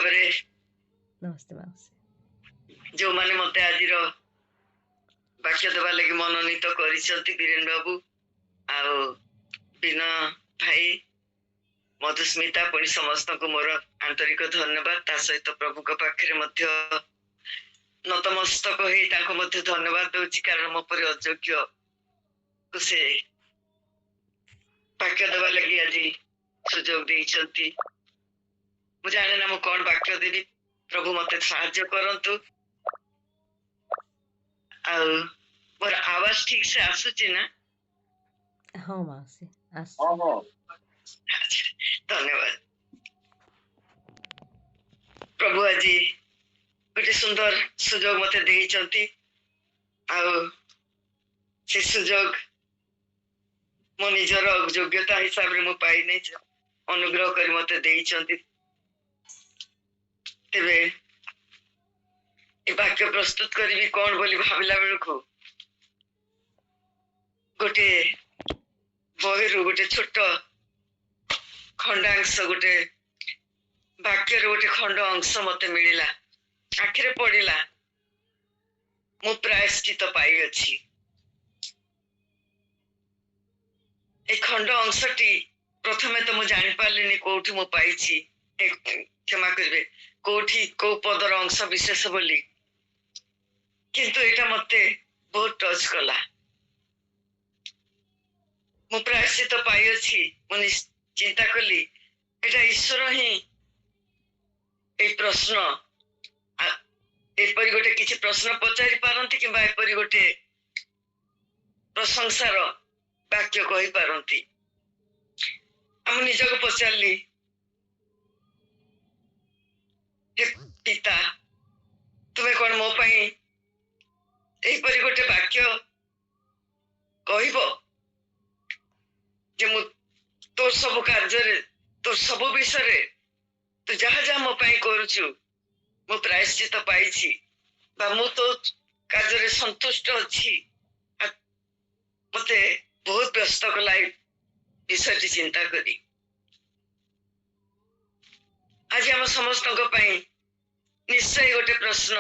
भाव नमस्ते माउसी जो माने मते आज वाक्य देवा लगी मनोनीत करिसंती बीरेन बाबू आउ बिना भाई मधुस्मिता पुणी समस्त को मोर आंतरिक धन्यवाद ता सहित प्रभु को पाखरे मध्य नतमस्तक होई ताको मध्य धन्यवाद दोछि कारण मो पर अयोग्य को से वाक्य देवा लगी आज सुजोग देइछंती मु जाने ना मु कोन वाक्य देबी प्रभु मते साहाय्य करंतु आउ मोर आवाज ठीक से आसुची ना हाँ माउसी धन्यवाद प्रभु आज गोटे सुंदर सुजोग मते देइछंती आउ से सुजोग मो निजर योग्यता हिसाब रे मु पाई नै अनुग्रह करी मते देइछंती तेबे ए वाक्य प्रस्तुत करी कौन बोली भाविला बेलको गोटे बहिरु गोटे छोट खंडांश गोटे वाक्य गोटे खंड अंश मते मिलिला आखिरे पड़िला मु प्रायश्चित पाई अछि ए खंड अंशटी प्रथमे तो मु जानि पालिनी कोठी मु पाइछि क्षमा करबे कोठी को पदर अंश विशेष बोली किंतु एटा मते बहुत टच कला मु प्रायश्चित पाई अछि मु चिंता कली एटा ईश्वर ही ए प्रश्न एपरि गोटे किछि प्रश्न पचारि पारंती किबा एपरि गोटे प्रशंसार वाक्य कहि पारंती हम निजको पचारली हे पिता तुमे कोन मो पई एपरि गोटे वाक्य कहइबो जे मु तो सब कार्य तो सब विषय तू जहाँ जहाँ मो पई करूछु मु प्रायश्चित पाइछि बा मु तो कार्य संतुष्ट अछि मते बहुत व्यस्त कला विषय चिंता करी आज हम समस्त निश्चय गोटे प्रश्न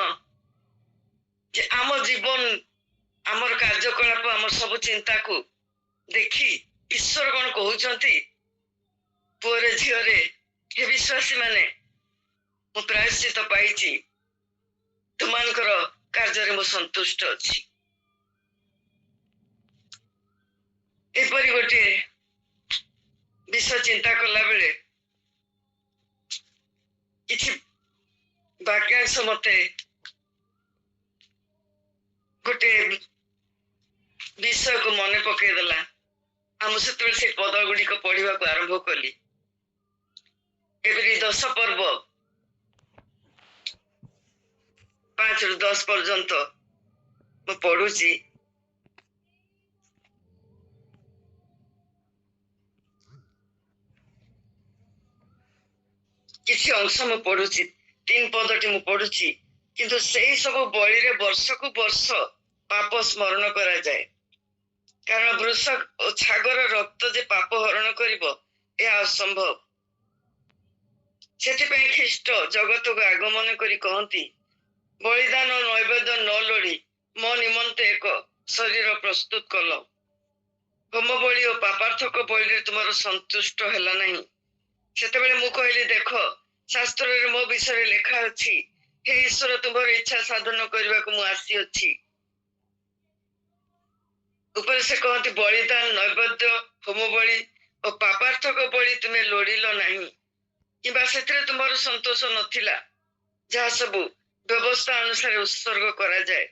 जे आम जीवन आमर कार्यकलाप आम सब चिंता को देखी ईश्वर कौन कहउछंती पुरे झियरे हे विश्वासी माने मु प्रायश्चित पाइछि तुमानकर कार्य रे मु संतुष्ट अछि एपरि गोटे विषय चिंता कला बेले किछि वाक्यांश मते गोटे विषय को मन पकई देला हम से पद गुड़ी को पढ़ा को आरंभ कली एवरी 10 पर्व 5 रु 10 पर्यंत मु पढ़ुची किसी अंश मु पढ़ुची 3 पदटी मु पढ़ुची किंतु सेही सब बळी रे वर्ष को वर्ष पाप स्मरण करा जाए कारण वृषक और छागर रक्त जे पाप हरण करिवो ए असंभव सेति पई ख्रीष्ट जगत को आगमन करी कहंती बलिदान और नैवेद्य न लोड़ी मो निमंते एक शरीर प्रस्तुत कलो होम बलि और पापार्थक बलि रे तुमरो संतुष्ट हैला नहीं सेते बेले मु कहली देखो शास्त्र रे मो विषय रे लिखा अछि हे ईश्वर तुमर इच्छा साधन करबा को मु आसी अछि ऊपर से कहती बलिदान नैवेद्य होम बलि और पापार्थक बलि तुम्हें लोड़िल नहीं किबा सेतरे तुमर संतोष नथिला जहा सब व्यवस्था अनुसार उत्सर्ग करा जाए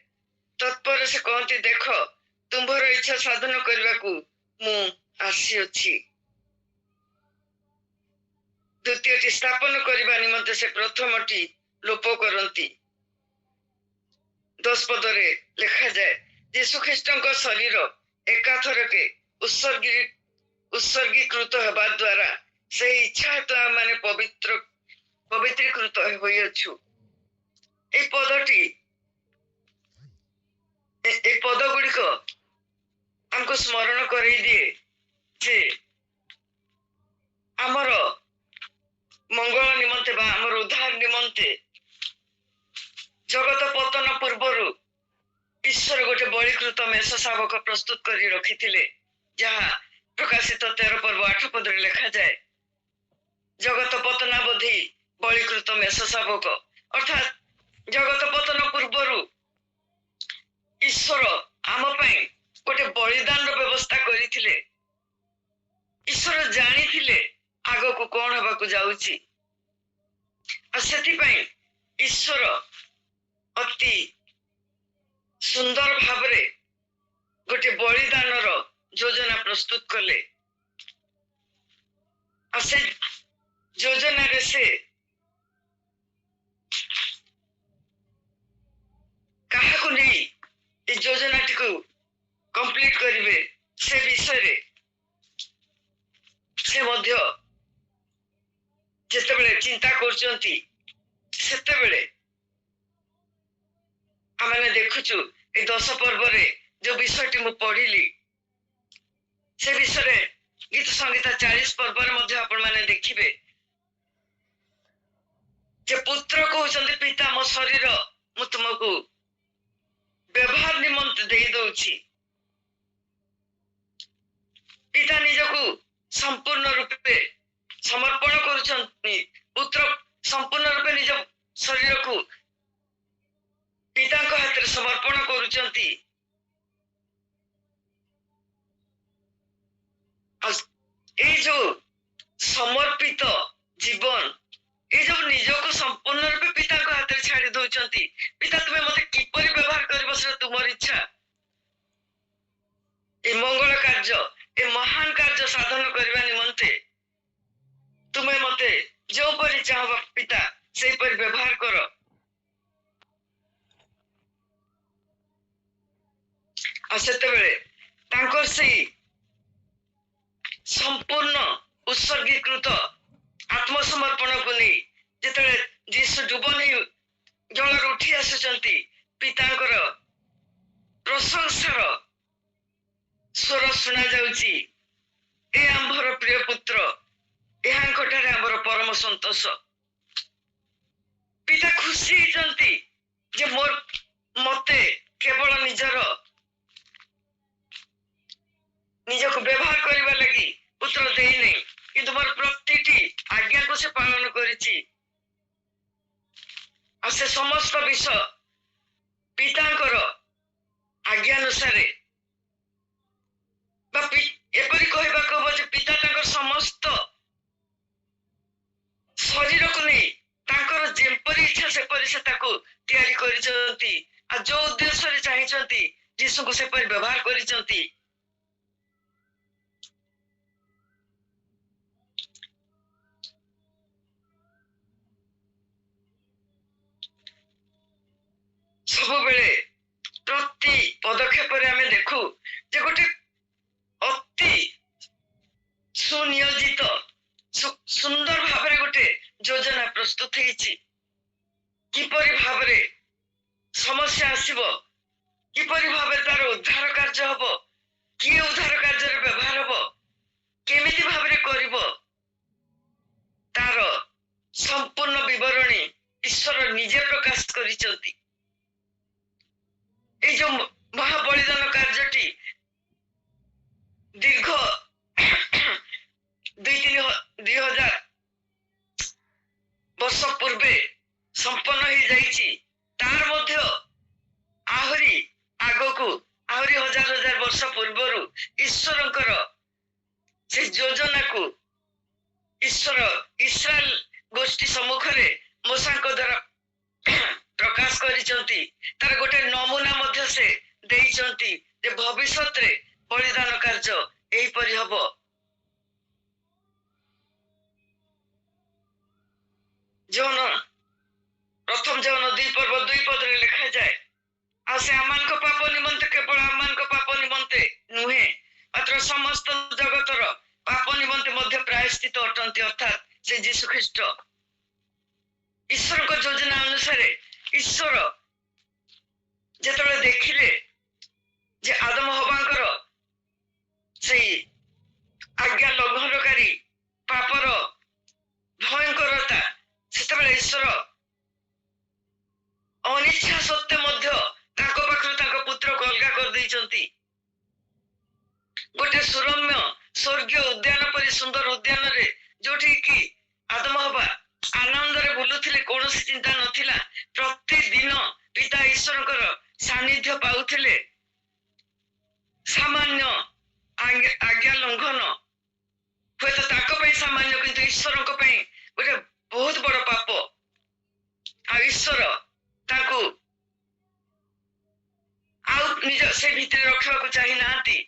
तत्पर से कहती देखो तुम्भर इच्छा साधन करबा को मु आसी अछि द्वितीयटी स्थापन करबा निमंते से प्रथमटी लोप करंती 10 पदरे लिखा जाए यीशु ख्रीष्टଙ୍କ शरीर एकाथर के उत्सर्गीकृत हेबा द्वारा से इच्छा तो माने पवित्रीकृत होइछु ए पदटी ए पद गुड़ी को हमको स्मरण करई दिए जे आमर मंगल निमंते बा आमर उद्धार निमंते ନିମନ୍ତେ ଜଗତ ପତନ ପୂର୍ବରୁ ଈଶ୍ୱର ଗୋଟେ ବଳିକୃତ ମେଷ ଶାବକ ପ୍ରସ୍ତୁତ କରି ରଖିଥିଲେ, ଯାହା ପ୍ରକାଶିତ 13 ପର୍ବ 8 ପଦରେ ଲେଖାଯାଏ। ଜଗତ ପତନାବଧି ବଳିକୃତ ମେଷ ଶାବକ, ଅର୍ଥାତ୍ ଜଗତ ପତନ ପୂର୍ବରୁ ଈଶ୍ୱର ଆମ ପାଇଁ ଗୋଟେ ବଳିଦାନର ବ୍ୟବସ୍ଥା କରିଥିଲେ। ଈଶ୍ୱର ଜାଣିଥିଲେ ଆଗକୁ କଣ ହେବାକୁ ଯାଉଛି, ଆଉ ସେଥିପାଇଁ ଈଶ୍ୱର ଅତି ସୁନ୍ଦର ଭାବରେ ଗୋଟେ ବଳିଦାନର ଯୋଜନା ପ୍ରସ୍ତୁତ କଲେ। ଆଉ ସେ ଯୋଜନାରେ ସେ କାହାକୁ ନେଇ ଏ ଯୋଜନାଟିକୁ କମ୍ପ୍ଲିଟ କରିବେ ସେ ବିଷୟରେ ସେ ମଧ୍ୟ ଯେତେବେଳେ ଚିନ୍ତା କରୁଛନ୍ତି, ସେତେବେଳେ ଆମେ ଦେଖୁଛୁ এই 10 ପର୍ବରେ ଯୋଉ ବିଷୟଟି ମୁଁ ପଢିଲି, ସେ ବିଷୟରେ ଗୀତ ସଂହିତା 40 ପର୍ବରେ ମଧ୍ୟ ଆପଣମାନେ ଦେଖିବେ ଯେ ପୁତ୍ର କହୁଛନ୍ତି ପିତା ମୋ ଶରୀର ମୁଁ ତୁମକୁ ବ୍ୟବହାର ନିମନ୍ତେ ଦେଇ ଦଉଛି। ପିତା ନିଜକୁ ସମ୍ପୂର୍ଣ୍ଣ ରୂପେ ସମର୍ପଣ କରୁଛନ୍ତି, ପୁତ୍ର ସମ୍ପୂର୍ଣ୍ଣ ରୂପେ ନିଜ ଶରୀରକୁ ପିତାଙ୍କ ହାତରେ ସମର୍ପଣ କରୁଛନ୍ତି। এই ଯୋଉ ସମର୍ପିତ ଜୀବନ, এই ଯୋଉ ନିଜକୁ ସମ୍ପୂର୍ଣ୍ଣ ରୂପେ ପିତାଙ୍କ ହାତରେ ଛାଡି ଦଉଛନ୍ତି, ପିତା ତୁମେ ମତେ କିପରି ବ୍ୟବହାର କରିବ ସେଟା ତୁମର ଇଚ୍ଛା। এই ମଙ୍ଗଳ କାର୍ଯ୍ୟ, ଏ ମହାନ କାର୍ଯ୍ୟ ସାଧନ କରିବା ନିମନ୍ତେ ତୁମେ ମତେ ଯୋଉପରି ଚାହବ ପିତା ସେଇପରି ବ୍ୟବହାର କର। ଆଉ ସେତେବେଳେ ତାଙ୍କର ସେଇ ସମ୍ପୂର୍ଣ୍ଣ ଉତ୍ସର୍ଗୀକୃତ ଆତ୍ମସମର୍ପଣକୁ ନେଇ ଯେତେବେଳେ ଯୀଶୁ ଡୁବ ନେଇ ଜଳରୁ ଉଠି ଆସୁଛନ୍ତି, ପିତାଙ୍କର ପ୍ରଶଂସାର ସ୍ୱର ଶୁଣା ଯାଉଛି, ଏ ଆମ୍ଭର ପ୍ରିୟ ପୁତ୍ର, ଏହାଙ୍କଠାରେ ଆମର ପରମ ସନ୍ତୋଷ। ପିତା ଖୁସି ହେଇଛନ୍ତି ଯେ ମତେ କେବଳ ନିଜକୁ ବ୍ୟବହାର କରିବା ଲାଗି ପୁତ୍ର ଦେଇନାହିଁ, କିନ୍ତୁ ମୋର ପ୍ରତିଟି ଆଜ୍ଞାକୁ ସେ ପାଳନ କରିଛି। ଆଉ ସେ ସମସ୍ତ ବିଷୟ ପିତାଙ୍କର ଆଜ୍ଞାନୁସାରେ, ବା ଏପରି କହିବାକୁ ହବ ଯେ ପିତା ତାଙ୍କର ସମସ୍ତ ଶରୀରକୁ ନେଇ ତାଙ୍କର ଯେପରି ଇଚ୍ଛା ସେପରି ସେ ତାକୁ ତିଆରି କରିଛନ୍ତି, ଆଉ ଯୋଉ ଉଦ୍ଦେଶ୍ୟରେ ଚାହିଁଛନ୍ତି ଯୀଶୁଙ୍କୁ ସେପରି ବ୍ୟବହାର କରିଛନ୍ତି। ସବୁବେଳେ ପ୍ରତି ପଦକ୍ଷେପରେ ଆମେ ଦେଖୁ ଯେ ଗୋଟେ ଅତି ସୁନିୟୋଜିତ ସୁନ୍ଦର ଭାବରେ ଗୋଟେ ଯୋଜନା ପ୍ରସ୍ତୁତ ହେଇଛି। କିପରି ଭାବରେ ସମସ୍ୟା ଆସିବ, କିପରି ଭାବରେ ତାର ଉଦ୍ଧାର କାର୍ଯ୍ୟ ହବ, କିଏ ଉଦ୍ଧାର କାର୍ଯ୍ୟରେ ବ୍ୟବହାର ହବ, କେମିତି ଭାବରେ କରିବ, ତାର ସମ୍ପୂର୍ଣ୍ଣ ବିବରଣୀ ଈଶ୍ୱର ନିଜେ ପ୍ରକାଶ କରିଛନ୍ତି। এই ଯୋଉ ମହାବଳିଦାନ କାର୍ଯ୍ୟଟି ଦୀର୍ଘ 2000 ବର୍ଷ ପୂର୍ବେ ସମ୍ପନ୍ନ ହେଇଯାଇଛି, ତାର ମଧ୍ୟ ଆହୁରି ଆଗକୁ ଆହୁରି ହଜାର ହଜାର ବର୍ଷ ପୂର୍ବରୁ ଈଶ୍ୱରଙ୍କର ସେ ଯୋଜନାକୁ ଈଶ୍ୱର ଇସ୍ରାଏଲ ଗୋଷ୍ଠୀ ସମ୍ମୁଖରେ ମୋଶାଙ୍କ ଦ୍ୱାରା ପ୍ରକାଶ କରିଛନ୍ତି। ତାର ଗୋଟେ ନମୁନା ମଧ୍ୟ ସେ ଦେଇଛନ୍ତି ଯେ ଭବିଷ୍ୟତରେ ବଳିଦାନ କାର୍ଯ୍ୟ ଏହିପରି ହବ। ପ୍ରଥମ ଯୌନ 2 ପର୍ବ 2 ପଦରେ ଲେଖାଯାଏ, ଆଉ ସେ ଆମମାନଙ୍କ ପାପ ନିମନ୍ତେ, କେବଳ ଆମମାନଙ୍କ ପାପ ନିମନ୍ତେ ନୁହେଁ ମାତ୍ର ସମସ୍ତ ଜଗତର ପାପ ନିମନ୍ତେ ମଧ୍ୟ ପ୍ରାୟଶ୍ଚିତ ଅଟନ୍ତି, ଅର୍ଥାତ୍ ସେ ଯୀଶୁ ଖ୍ରୀଷ୍ଟ। ଈଶ୍ୱରଙ୍କ ଯୋଜନା ଅନୁସାରେ ଈଶ୍ୱର ଯେତେବେଳେ ଦେଖିଲେ ଯେ ଆଦମ ହବାଙ୍କର ସେଇ ଆଜ୍ଞା ଲଙ୍ଘନକାରୀ ପାପର ଭୟଙ୍କରତା, ସେତେବେଳେ ଈଶ୍ୱର ଅନିଚ୍ଛା ସତ୍ତ୍ୱେ ମଧ୍ୟ ତାଙ୍କ ପାଖରୁ ତାଙ୍କ ପୁତ୍ରକୁ ଅଲଗା କରିଦେଇଛନ୍ତି। ଗୋଟେ ସୁରମ୍ୟ ସ୍ୱର୍ଗୀୟ ଉଦ୍ୟାନ ପରି ସୁନ୍ଦର ଉଦ୍ୟାନରେ ଯୋଉଠି କି ଆଦମ ହବା ଆନନ୍ଦରେ ବୁଲୁଥିଲେ, କୌଣସି ଚିନ୍ତା ନଥିଲା। ପ୍ରତିଦିନ ପିତା ଈଶ୍ୱରଙ୍କର ସାନ୍ନିଧ୍ୟ ପାଉଥିଲେ। ସାମାନ୍ୟ ଆଜ୍ଞା ଲଙ୍ଘନ ହୁଏତ ତାଙ୍କ ପାଇଁ ସାମାନ୍ୟ, କିନ୍ତୁ ଈଶ୍ୱରଙ୍କ ପାଇଁ ଗୋଟେ ବହୁତ ବଡ ପାପ। ଆଉ ଈଶ୍ୱର ତାଙ୍କୁ ଆଉ ନିଜ ସେ ଭିତରେ ରଖିବାକୁ ଚାହିଁ ନାହାନ୍ତି।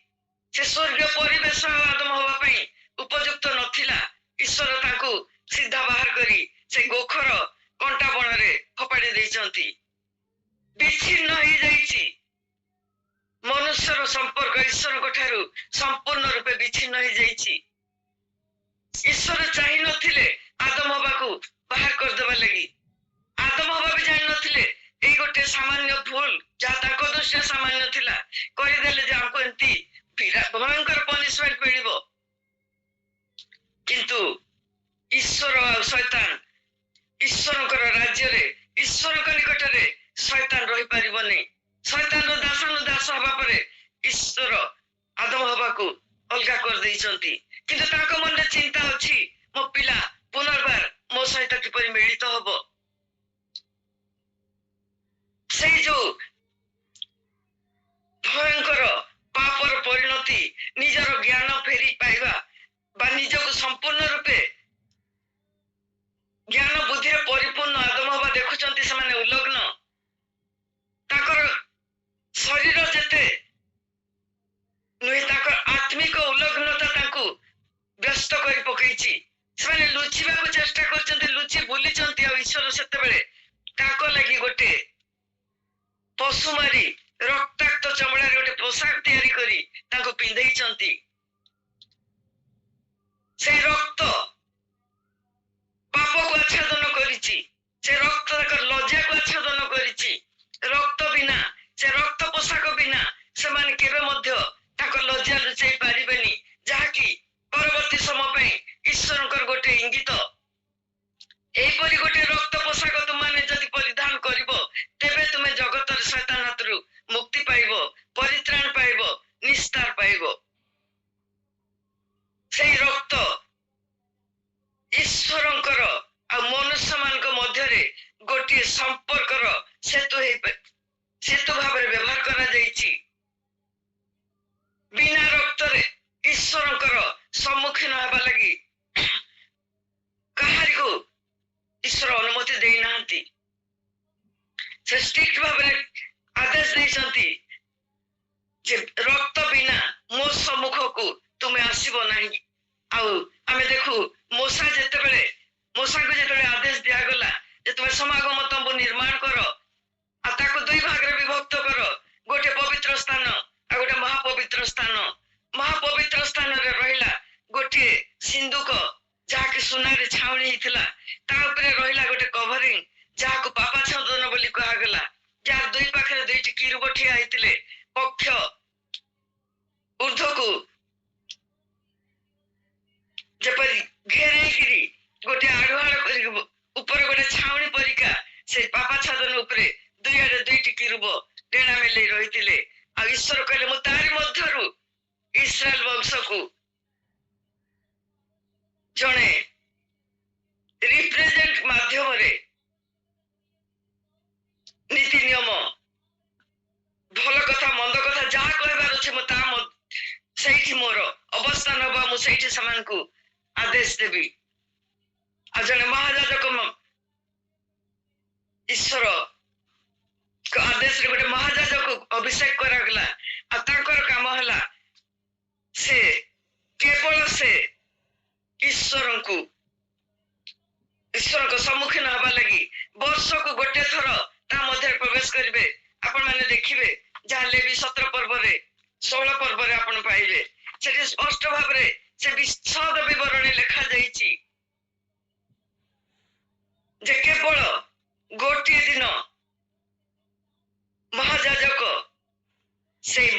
ସେ ସ୍ୱର୍ଗୀୟ ପରିବେଶ ଆଦମ ହବା ପାଇଁ ଉପଯୁକ୍ତ ନଥିଲା। ଈଶ୍ୱର ତାଙ୍କୁ ସିଧା ବାହାର କରି ସେ ଗୋଖର କଣ୍ଟା ବଣରେ ଫୋପାଡ଼ି ଦେଇଛନ୍ତି। ବିଚ୍ଛିନ୍ନ ହେଇଯାଇଛି। ମନୁଷ୍ୟର ସମ୍ପର୍କ ଈଶ୍ୱରଙ୍କ ଠାରୁ ସମ୍ପୂର୍ଣ୍ଣ ରୂପେ ବିଚ୍ଛିନ୍ନ ହେଇଯାଇଛି। ଈଶ୍ୱର ଚାହିଁ ନଥିଲେ ଆଦମ ହବାକୁ ବାହାର କରିଦେବା ଲାଗି। ଆଦମ ହବା ବି ଜାଣିନଥିଲେ ଏଇ ଗୋଟେ ସାମାନ୍ୟ ଭୁଲ, ଯାହା ତାଙ୍କ ଦୃଷ୍ଟିରେ ସାମାନ୍ୟ ଥିଲା, କରିଦେଲେ ଯେ ଆମକୁ ଏମିତି ଭୟଙ୍କର ପନିଶମେଣ୍ଟ ମିଳିବ। କିନ୍ତୁ ଈଶ୍ୱର ଆଉ ଶୈତାନ, ଈଶ୍ୱରଙ୍କର ରାଜ୍ୟରେ ଈଶ୍ୱରଙ୍କ ନିକଟରେ ଶୈତାନ ରହିପାରିବନି। ଶୈତାନର ଦାସାନୁଦାସ ହବା ପରେ ଈଶ୍ୱର ଆଦମ ହବାକୁ ଅଲଗା କରିଦେଇଛନ୍ତି। କିନ୍ତୁ ତାଙ୍କ ମନରେ ଚିନ୍ତା ଅଛି, ମୋ ପିଲା ପୁନର୍ବାର ମୋ ସହିତ କିପରି ମିଳିତ ହବ। ସେଇ ଯୋଉ ଭୟଙ୍କର ପାପର ପରିଣତି, ନିଜର ଜ୍ଞାନ ଫେରି ପାଇବା ବା ନିଜକୁ ସମ୍ପୂର୍ଣ୍ଣ ରୂପେ ଜ୍ଞାନ ବୁଦ୍ଧିରେ ପରିପୂର୍ଣ୍ଣ ଆଦମ ହବା ଦେଖୁଛନ୍ତି ସେମାନେ ଉଲଗ୍ନ। ତାଙ୍କର ଶରୀର ଯେତେ ନୁହେଁ, ତାଙ୍କର ଆତ୍ମିକ ଉଲଗ୍ନତା ତାଙ୍କୁ ବ୍ୟସ୍ତ କରି ପକେଇଛି। ସେମାନେ ଲୁଚିବାକୁ ଚେଷ୍ଟା କରିଛନ୍ତି, ଲୁଚି ବୁଲିଛନ୍ତି। ଆଉ ଈଶ୍ୱର ସେତେବେଳେ ତାଙ୍କ ଲାଗି ଗୋଟେ ପଶୁ ମାରି ରକ୍ତାକ୍ତ ଚମଡ଼ାରେ ଗୋଟେ ପୋଷାକ ତିଆରି କରି ତାଙ୍କୁ ପିନ୍ଧେଇଛନ୍ତି। ସେଇ ରକ୍ତ ପାପକୁ ଆଚ୍ଛାଦନ କରିଛି, ସେ ରକ୍ତ ତାଙ୍କର ଲଜ୍ଜାକୁ ଆଚ୍ଛାଦନ କରିଛି। ରକ୍ତ ବିନା, ସେ ରକ୍ତ ପୋଷାକ ବିନା ସେମାନେ କେବେ ମଧ୍ୟ ତାଙ୍କ ଲଜ୍ଜା ଲୁଚାଇ ପାରିବେନି, ଯାହାକି ପରବର୍ତ୍ତୀ ସମୟ ପାଇଁ ଈଶ୍ୱରଙ୍କର ଗୋଟେ ଇଙ୍ଗିତ। ଏହିପରି ଗୋଟେ ରକ୍ତ ପୋଷାକ ତୁମମାନେ ଯଦି ପରିଧାନ କରିବ, ତେବେ ତୁମେ ଜଗତରେ ଶୈତାନ ହାତରୁ ମୁକ୍ତି ପାଇବ, ପରିତ୍ରାଣ ପାଇବ, ନିସ୍ତାର ପାଇବ। ସେଇ ରକ୍ତ ଈଶ୍ୱରଙ୍କର ଆଉ ମନୁଷ୍ୟମାନଙ୍କ ମଧ୍ୟରେ ଗୋଟିଏ ସମ୍ପର୍କର ସେତୁ ଭାବରେ ବ୍ୟବହାର କରାଯାଇଛି। ବିନା ରକ୍ତରେ ଈଶ୍ୱରଙ୍କର ସମ୍ମୁଖୀନ ହେବା ଲାଗି କାହାରିକୁ ଈଶ୍ୱର ଅନୁମତି ଦେଇନାହାନ୍ତି। ସେ ଷ୍ଟ୍ରିକ୍ଟ ଭାବରେ ଆଦେଶ ଦେଇଛନ୍ତି ଯେ ରକ୍ତ ବିନା ମୋ ସମ୍ମୁଖକୁ ତୁମେ ଆସିବ ନାହିଁ। ଆଉ ଆମେ ଦେଖୁ ମୋସାଙ୍କୁ ଯେତେବେଳେ ଆଦେଶ ଦିଆଗଲା ଯେ ତୁମେ ସମାଗମ ତମ୍ବୁ ନିର୍ମାଣ କର, ଆଉ ତାକୁ ଦୁଇ ଭାଗରେ ବିଭକ୍ତ କର, ଗୋଟେ ପବିତ୍ର ସ୍ଥାନ ଆଉ ଗୋଟେ ମହାପବିତ୍ର ସ୍ଥାନ। ମହାପବିତ୍ର ସ୍ଥାନରେ ରହିଲା ଗୋଟିଏ ସିନ୍ଦୁକ, ଯାହାକି ସୁନାରେ ଛାଉଣି ହେଇଥିଲା। ତା ଉପରେ ରହିଲା ଗୋଟେ କଭରିଂ, ଯାହାକୁ ପାପାଚ୍ଛାଦନ ବୋଲି କୁହାଗଲା, ଯାହାର ଦୁଇ ପାଖରେ ଦୁଇଟି କିରୁବ ଠିଆ ହେଇଥିଲେ। ପକ୍ଷ ଊର୍ଦ୍ଧ୍ୱକୁ ଯେପରି ଘେରେଇକିରି ଗୋଟେ ଆଢୁଆଳ କରି ଉପରେ ଗୋଟେ ଛାଉଣି ପରିକା ସେ ପାପାଚ୍ଛାଦନ ଉପରେ ଦୁଇଆଡେ ଦୁଇଟି କିରୁବ ଡେଣା ମେଲେଇ ରହିଥିଲେ। ଆଉ ଈଶ୍ୱର କହିଲେ, ମୁଁ ତାରି ମଧ୍ୟରୁ ଇସ୍ରାଏଲ ବଂଶକୁ ଜଣେ ରିପ୍ରେଜେଣ୍ଟ ମାଧ୍ୟମରେ ନୀତି ନିୟମ, ଭଲ କଥା ମନ୍ଦ କଥା ଯାହା କହିବାର ଅଛି, ମୁଁ ସେଇଠି ମୋର ଅବସ୍ଥାନ ହବା, ମୁଁ ସେଇଠି ସେମାନଙ୍କୁ ଆଦେଶ ଦେବି। ଆଉ ଜଣେ ମହାଯାଜକ, ଈଶ୍ୱର ଆଦେଶରେ ଗୋଟେ ମହାଯାଜକ ଅଭିଷେକ କରାଗଲା। ଆଉ ତାଙ୍କର କାମ ହେଲା, ସେ କେବଳ ସେ ଈଶ୍ୱରଙ୍କ ସମ୍ମୁଖୀନ ହେବା ଲାଗି ବର୍ଷକୁ ଗୋଟେ ଥର ତା ମଧ୍ୟରେ ପ୍ରବେଶ କରିବେ। ଆପଣ ମାନେ ଦେଖିବେ, ଯାହାହେଲେ ବି 17 ପର୍ବରେ 16 ପର୍ବରେ ଆପଣ ପାଇବେ, ସେଠି ସ୍ପଷ୍ଟ ଭାବରେ ସେ ବିଶଦ ବିବରଣୀ ଲେଖାଯାଇଛି ଯେ କେବଳ ଗୋଟିଏ ଦିନ ମହାଯାଜକ ସେଇ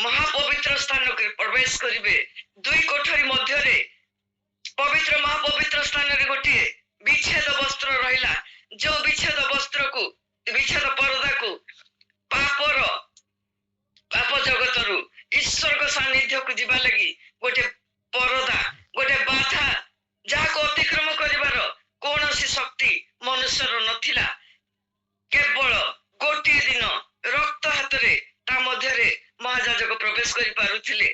ମହାପବିତ୍ର ସ୍ଥାନକୁ ପ୍ରବେଶ କରିବେ। ଦୁଇ କୋଠରୀ ମଧ୍ୟରେ ପବିତ୍ର ମହାପବିତ୍ର ସ୍ଥାନରେ ଗୋଟିଏ ବିଚ୍ଛେଦ ବସ୍ତ୍ର ରହିଲା, ଯୋଉ ବିଚ୍ଛେଦ ବସ୍ତ୍ରକୁ, ବିଚ୍ଛେଦ ପରଦା ପାଖକୁ ଯିବା ଲାଗି ଗୋଟେ ପରଦା, ଗୋଟେ ବାଧା, ଯାହାକୁ ଅତିକ୍ରମ କରିବାର କୌଣସି ଶକ୍ତି ମନୁଷ୍ୟର ନଥିଲା। କେବଳ ଗୋଟିଏ ଦିନ ରକ୍ତ ହାତରେ ତା ମଧ୍ୟରେ ମହାଯାଜକ ପ୍ରବେଶ କରିପାରୁଥିଲେ।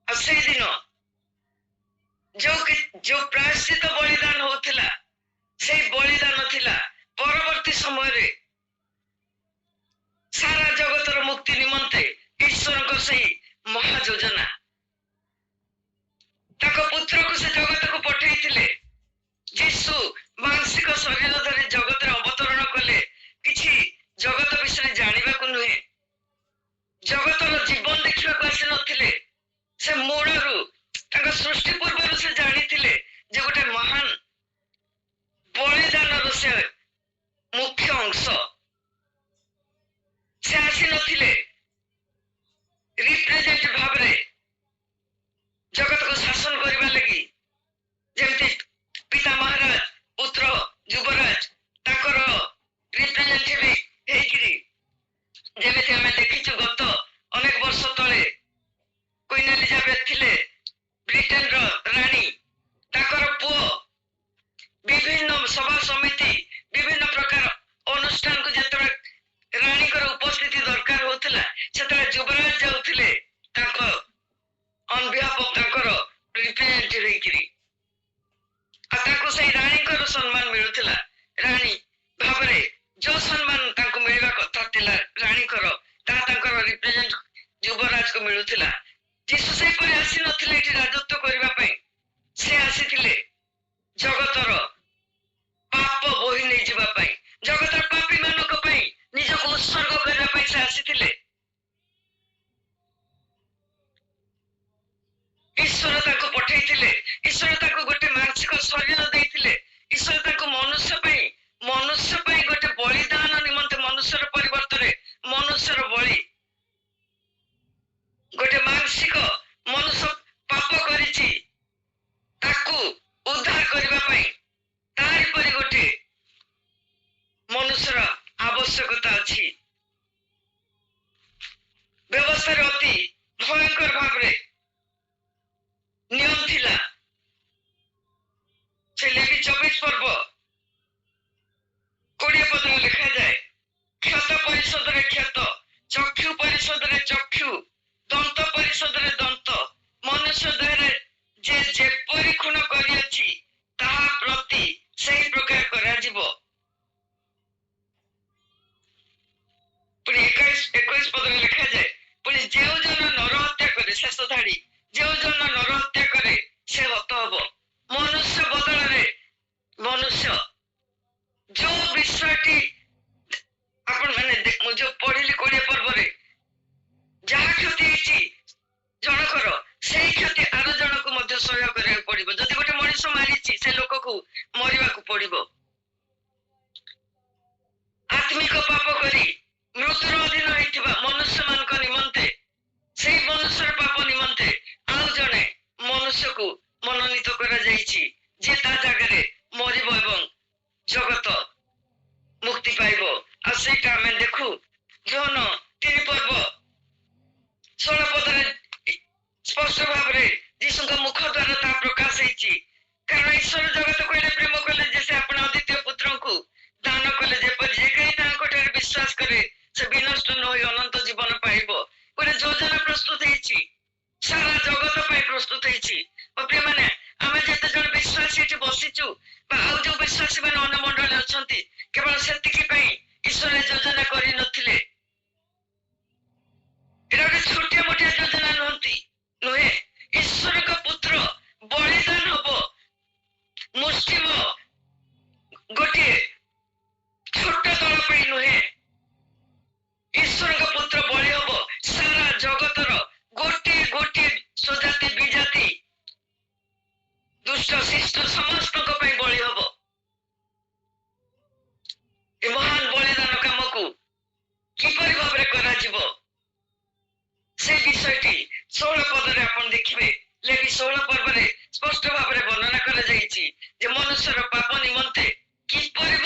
ଆଉ ସେଇଦିନ ଯୋଉ ପ୍ରାୟଶ୍ଚିତ ବଳିଦାନ ହଉଥିଲା, ସେଇ ବଳିଦାନ ଥିଲା ପରବର୍ତ୍ତୀ ସମୟରେ ସାରା ଜଗତର ମୁକ୍ତି ନିମନ୍ତେ ଈଶ୍ୱରଙ୍କ ସେଇ ମହାଯୋଜନା। ତାଙ୍କ ପୁତ୍ରକୁ ସେ ଜଗତକୁ ପଠେଇଥିଲେ। ଯୀଶୁ ମାଂସିକ ଶରୀର ଧରି ଜଗତରେ ଅବତରଣ କଲେ କିଛି ଜଗତ ବିଷୟରେ ଜାଣିବାକୁ ନୁହେଁ, ଜଗତର ଜୀବନ ଦେଖିବାକୁ ଆସିନଥିଲେ। ସେ ମୂଳରୁ ତାଙ୍କ ସୃଷ୍ଟି ପୂର୍ବରୁ ସେ ଜାଣିଥିଲେ ଯେ ଗୋଟେ ମହାନ ବଳିଦାନର ସେ ମୁଖ୍ୟ ଅଂଶ। ସେ ଆସିନଥିଲେ ରିପ୍ରେଜେଣ୍ଟ ଭାବରେ ଜଗତକୁ ଶାସନ କରିବା ଲାଗି, ଯେମିତି ପିତା ମହାରାଜ, ପୁତ୍ର ଯୁବରାଜ ତାଙ୍କର ରିପ୍ରେଜେଣ୍ଟେଟିଭ ହେଇକିରି, ଯେମିତି ଆମେ ଦେଖିଛୁ ଗତ ଅନେକ ବର୍ଷ ତଳେ କୁଇନ୍ ଏଲିଜାବେଥ ଥିଲେ ବ୍ରିଟେନର ରାଣୀ, ତାଙ୍କର ପୁଅ ବିଭିନ୍ନ ସଭା ସମିତି, ବିଭିନ୍ନ ପ୍ରକାର ଅନୁଷ୍ଠାନକୁ ଯେତେବେଳେ ରାଣୀଙ୍କର ଉପସ୍ଥିତି ଦରକାର ହଉଥିଲା, ସେତେବେଳେ ଯୁବରାଜ ଯାଉଥିଲେ ତାଙ୍କ ଅନ୍ ବିହାଫ୍ ଅଫ୍ ତାଙ୍କର ରିପ୍ରେଜେଣ୍ଟେଟିଭ ହେଇକିରି। ଆଉ ତାଙ୍କୁ ସେଇ ରାଣୀଙ୍କର ସମ୍ମାନ ମିଳୁଥିଲା। ରାଣୀ ଭାବରେ ଯୋଉ ସମ୍ମାନ ତାଙ୍କୁ ମିଳିବା କଥା ଥିଲା ରାଣୀଙ୍କର, ତାହା ତାଙ୍କର ରିପ୍ରେଜେଣ୍ଟ ଯୁବରାଜକୁ ମିଳୁଥିଲା। ଯୀଶୁ ସେହିପରି ଆସିନଥିଲେ ଏଠି ରାଜତ୍ୱ କରିବା ପାଇଁ, ସେ ଆସିଥିଲେ ଜଗତର ପାପ ବୋହି ନେଇଯିବା ପାଇଁ, ଜଗତର ପାପୀ ମାନଙ୍କ ପାଇଁ ନିଜକୁ ଉତ୍ସର୍ଗ କରିବା ପାଇଁ ସେ ଆସିଥିଲେ। ଈଶ୍ୱର ତାଙ୍କୁ ପଠେଇଥିଲେ, ଈଶ୍ୱର ତାଙ୍କୁ ଗୋଟେ ମାଂସିକ ଶରୀର ଦେଇଥିଲେ, ଈଶ୍ୱର ତାଙ୍କୁ ମନୁଷ୍ୟ ପାଇଁ ଗୋଟେ ବଳିଦାନ ନିମନ୍ତେ, ମନୁଷ୍ୟର ପରିବର୍ତ୍ତରେ ମନୁଷ୍ୟର ବଳି, ଗୋଟେ ମାଂସିକ ମନୁଷ୍ୟ ପାପ କରିଛି ତାକୁ ଉଦ୍ଧାର କରିବା ପାଇଁ ତାରି ପରି ଗୋଟେ ମନୁଷ୍ୟର ଆବଶ୍ୟକତା ଅଛି। ବ୍ୟବସ୍ଥାରେ ଅତି ଭୟଙ୍କର ଭାବରେ ନିୟମ ଥିଲା। ସେ ଲେଭି 24 ପର୍ବ 20 ପଦରେ ଲେଖାଯାଏ, କ୍ଷତ ପରିଶୋଧରେ କ୍ଷତ, ଚକ୍ଷୁ ପରିଶୋଧରେ ଚକ୍ଷୁ, ଦନ୍ତ ପରିଶୋଧରେ ଦନ୍ତ, ମନୁଷ୍ୟ ଦେହରେ ଯେ ଯେପରି ଖୁଣ କରିଅଛି ତାହା ପ୍ରତି ସେହି ପ୍ରକାର କରାଯିବ। ପୁଣି 21 ପଦରେ ଲେଖାଯାଏ, ପୁଣି ଯେଉଁ ଜନ ନର ହତ୍ୟା କରେ, ଶେଷ ଧାଡି, ଯେଉଁ ଜନ ନର ହତ୍ୟା କରେ ସେ ହତ ହବ। ମନୁଷ୍ୟ ବଦଳରେ ମନୁଷ୍ୟ। ଯୋଉ ବିଷୟଟି ଆପଣ ମାନେ ମୁଁ ଯୋଉ ପଢିଲି 20 ପର୍ବରେ, ଯାହା କ୍ଷତି ହେଇଛି ଜଣଙ୍କର, ସେଇ କ୍ଷତି ଆର ଜଣକୁ ମଧ୍ୟ ସହ୍ୟ କରିବାକୁ ପଡିବ। ଯଦି ଗୋଟେ ମଣିଷ ମାରିଛି, ସେ ଲୋକକୁ ମରିବାକୁ ପଡିବ। ଆତ୍ମିକ ପାପ କରି ମୃତ୍ୟୁର ଅଧୀନ ହେଇଥିବା ମନୁଷ୍ୟ ମାନଙ୍କ ନିମନ୍ତେ, ସେଇ ମନୁଷ୍ୟର ପାପ ନିମନ୍ତେ ଆଉ ଜଣେ ମନୁଷ୍ୟକୁ ମନୋନୀତ କରାଯାଇଛି, ଯେ ତା ଜାଗାରେ ମରିବ ଏବଂ ଜଗତ ମୁକ୍ତି ପାଇବ। ଆଉ ସେଇଟା ଆମେ ଦେଖୁ ଯୋହନ 3 ପର୍ବ 16 ପଦରେ ସ୍ପଷ୍ଟ ଭାବରେ ଯୀଶୁଙ୍କ ମୁଖ ଦ୍ୱାରା ତାହା ପ୍ରକାଶ ହେଇଛି। କାରଣ ଈଶ୍ୱର ଜଗତକୁ ଏଡ଼େ ପ୍ରେମ କଲେ ଯେ ସେ ଆପଣ ଅଦ୍ୱିତୀୟ ପୁତ୍ରଙ୍କୁ ଦାନ କଲେ, ଯେପରି ଯେ କେହି ତାଙ୍କ ଠାରେ ବିଶ୍ୱାସ କରେ ସେ ବିନଷ୍ଟ ନ ହୋଇ ଅନନ୍ତ ଜୀବନ ପାଇବ। ଗୋଟେ ଯୋଜନା ପ୍ରସ୍ତୁତ ହେଇଛି, ସାରା ଜଗତ ପାଇଁ ପ୍ରସ୍ତୁତ ହେଇଛି। ପ୍ରିୟମାନେ, ଆମେ ଯେତେ ଜଣ ବିଶ୍ୱାସୀ ଏଠି ବସିଛୁ ବା ଆଉ ଯୋଉ ବିଶ୍ୱାସୀ ମାନେ ଅନୁମଣ୍ଡଳରେ ଅଛନ୍ତି, କେବଳ ସେତିକି ପାଇଁ ଈଶ୍ୱର ଯୋଜନା କରିନଥିଲେ। ଏଟା ଗୋଟେ ଛୋଟିଆ ମୋଟିଆ ଯୋଜନା ନୁହେଁ। ଈଶ୍ୱରଙ୍କ ପୁତ୍ର ବଳିଦାନ ହବ, ମୁଷ୍ଟିମ ଗୋଟିଏ ଛୋଟ ଦଳ ପାଇଁ ନୁହେଁ। ଈଶ୍ୱରଙ୍କ ପୁତ୍ର ବଳି ହବ ସାରା ଜଗତର ଗୋଟିଏ ସ୍ୱଜାତି ବିଜାତି ଦୁଷ୍ଟ ଶିଷ୍ଟ ସମସ୍ତଙ୍କ ପାଇଁ ବଳି ହବ। ଏ ମହାନ ବଳିଦାନ କାମକୁ କିପରି ଭାବରେ କରାଯିବ, ସେ ବିଷୟଟି 16 ପଦରେ ଆପଣ ଦେଖିବେ। ଲେଭି 16 ପର୍ବରେ ସ୍ପଷ୍ଟ ଭାବରେ ବର୍ଣ୍ଣନା କରାଯାଇଛି ଯେ ମନୁଷ୍ୟର ପାପ ନିମନ୍ତେ କିପରି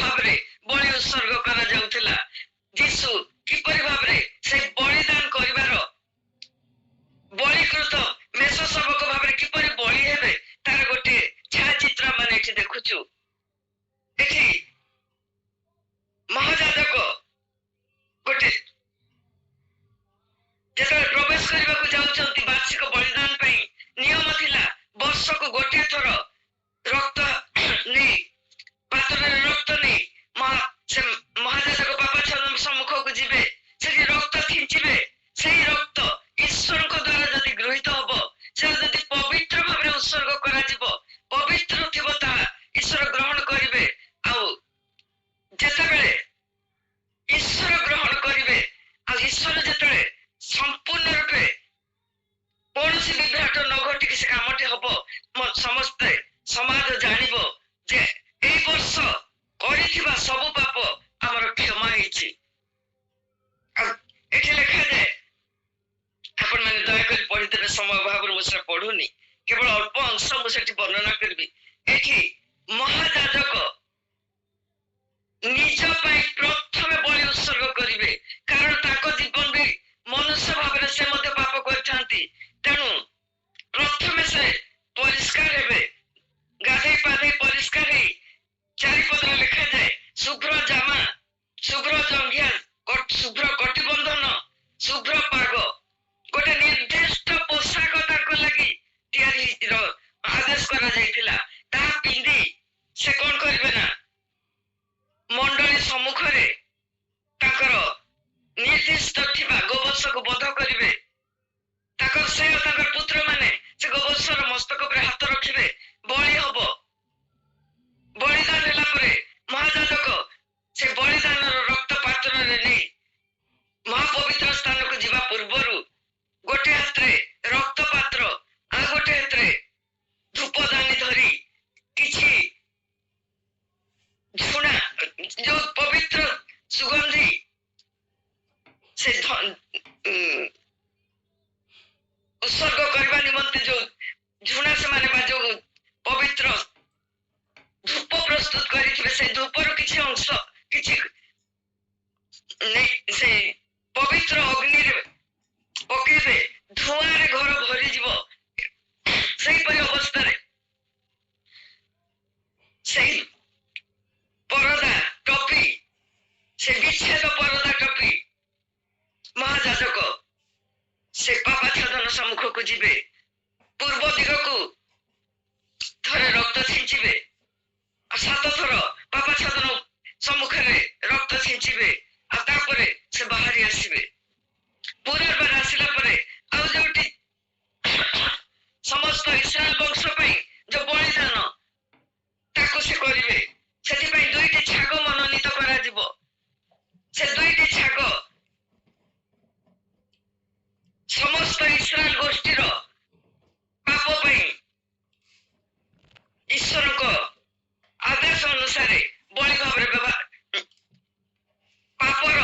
କରିଥିବା ସବୁ ପାପ ଆମର କ୍ଷମା ହେଇଛି। ଏଠି ଲେଖାଯାଏ, ଆପଣ ମାନେ ଦୟାକରି ପଢିଦେବେ, ସମୟ ଅଭାବରୁ ମୁଁ ସେଟା ପଢୁନି, କେବଳ ଅଳ୍ପ ଅଂଶ ମୁଁ ସେଠି ବର୍ଣ୍ଣନା କରିବି। ଏଠି ମହାଯାଜକ ନିଜ ପାଇଁ ପ୍ରଥମେ ବଳି ଉତ୍ସର୍ଗ କରିବେ, କାରଣ ତାଙ୍କ ଜୀବନ ବି ମନୁଷ୍ୟ ଭାବରେ ସେ ମଧ୍ୟ ପାପ କରିଥାନ୍ତି। ତେଣୁ ପ୍ରଥମେ ସେ ପରିଷ୍କାର ହେବେ, ଗାଧେଇ ପାଧେଇ ପରିଷ୍କାର ହେଇ, ଚାରିପଦରେ ଲେଖାଯାଏ ଶୁଭ୍ର ଜାମା, ଶୁଭ୍ର ଜଙ୍ଘିଆ, ଶୁଭ୍ର କଟିବନ୍ଧନ, ଶୁଭ୍ର ପାଗ, ଗୋଟେ ନିର୍ଦ୍ଦିଷ୍ଟ ପୋଷାକ ତାଙ୍କ ଲାଗି ତିଆରି ଆଦେଶ କରାଯାଇଥିଲା। ତାହା ପିନ୍ଧି ସେ କଣ କରିବେ ନା ମଣ୍ଡଳୀ ସମ୍ମୁଖରେ ତାଙ୍କର ନିର୍ଦ୍ଦିଷ୍ଟ ଥିବା ଗୋବର୍ଷକୁ ବଧ କରିବେ। ତାଙ୍କର ସେ ଓ ତାଙ୍କର ପୁତ୍ର ମାନେ ସେ ଗୋବର୍ଷର ମସ୍ତକ ଉପରେ ହାତ ରଖିବେ, ବଳି ହବ। ବଳିଦାନ ହେଲା ପରେ ମହାଯାଜକ ସେ ବଳିଦାନର ରକ୍ତ ପାତ୍ରରେ ନେଇ ମହାପବିତ୍ର ସ୍ଥାନକୁ ଯିବା ପୂର୍ବରୁ ଗୋଟେ ହାତରେ ରକ୍ତ ପାତ୍ର ଆଉ ଗୋଟେ ହାତରେ ଧୂପଦାନୀ ଧରି କିଛି ଝୁଣା, ଯୋଉ ପବିତ୍ର ସୁଗନ୍ଧି ସେ ଉତ୍ସର୍ଗ କରିବା ନିମନ୍ତେ ଯୋଉ ଝୁଣା ସେମାନେ ବା ଯୋଉ ପବିତ୍ର ଧୂପ ପ୍ରସ୍ତୁତ କରିଥିବେ, ସେ ଧୂପର କିଛି ଅଂଶ କିଛି ସେ ପବିତ୍ର ଅଗ୍ନିରେ ପକେଇବେ, ଧୂଆଁରେ ଘର ଭରିଯିବ। ସେହିପରି ଅବସ୍ଥାରେ ସେହି ପରଦା ଟୋପି, ସେ ବିଚ୍ଛେଦ ପରଦା ଟୋପି ମହାଯାଜକ ସେ ପାପାଚ୍ଛାଦନ ସମ୍ମୁଖକୁ ଯିବେ, ପୂର୍ବ ଦିଗକୁ ଥରେ ରକ୍ତ ଛିଞ୍ଚିବେ, 7 ଥର ପାପାଚ୍ଛାଦନ ସମ୍ମୁଖରେ ରକ୍ତ ଛିଞ୍ଚିବେ, ଆଉ ତାପରେ ସେ ବାହାରି ଆସିବେ। ପୁନର୍ବାର ଆସିଲା ପରେ ଆଉ ଯୋଉଠି ସମସ୍ତ ଇସ୍ରାଏଲ ବଂଶ ପାଇଁ ଯୋଉ ବଳିଦାନ ତାକୁ ସେ କରିବେ, ସେଥିପାଇଁ 2ଟି ଛାଗ ମନୋନୀତ କରାଯିବ। ସେ 2ଟି ଛାଗ ସମସ୍ତ ଇସ୍ରାଏଲ ଗୋଷ୍ଠୀର ପାପ ପାଇଁ ଈଶ୍ୱରଙ୍କ ଆଦେଶ ଅନୁସାରେ ବଳି ଭାବରେ ପାପର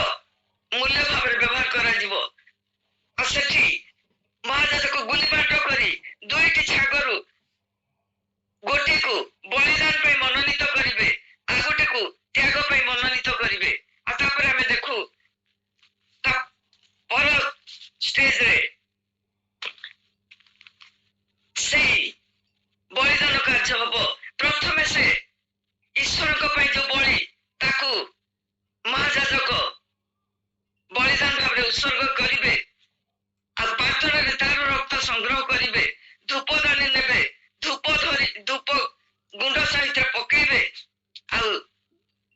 ମୂଲ୍ୟ ଭାବରେ ବ୍ୟବହାର କରାଯିବ। ଆଉ ସେଠି ମହାଯାଜକ ଗୁଲିବାଟ କରି 2ଟି ଛାଗରୁ ଗୋଟିକୁ ବଳିଦାନ ପାଇଁ ମନୋନୀତ କରିବେ, ଆଉ ଗୋଟିକୁ ତ୍ୟାଗ ପାଇଁ ମନୋନୀତ କରିବେ। ଆଉ ତାପରେ ଆମେ ଦେଖୁ ତା ପର ଷ୍ଟେଜରେ ସେଇ ବଳିଦାନ କାର୍ଯ୍ୟ ହବ। ପ୍ରଥମେ ସେ ଈଶ୍ୱରଙ୍କ ପାଇଁ ଯୋଉ ବଳି ତାକୁ ମହାଯାଜକ ବଳିଦାନ ଭାବରେ ଉତ୍ସର୍ଗ କରିବେ, ଆଉ ପାତ୍ରରେ ତାର ରକ୍ତ ସଂଗ୍ରହ କରିବେ, ଧୂପଦାନୀ ନେବେ, ଧୂପ ଗୁଣ୍ଡ ସହିତ ପକେଇବେ, ଆଉ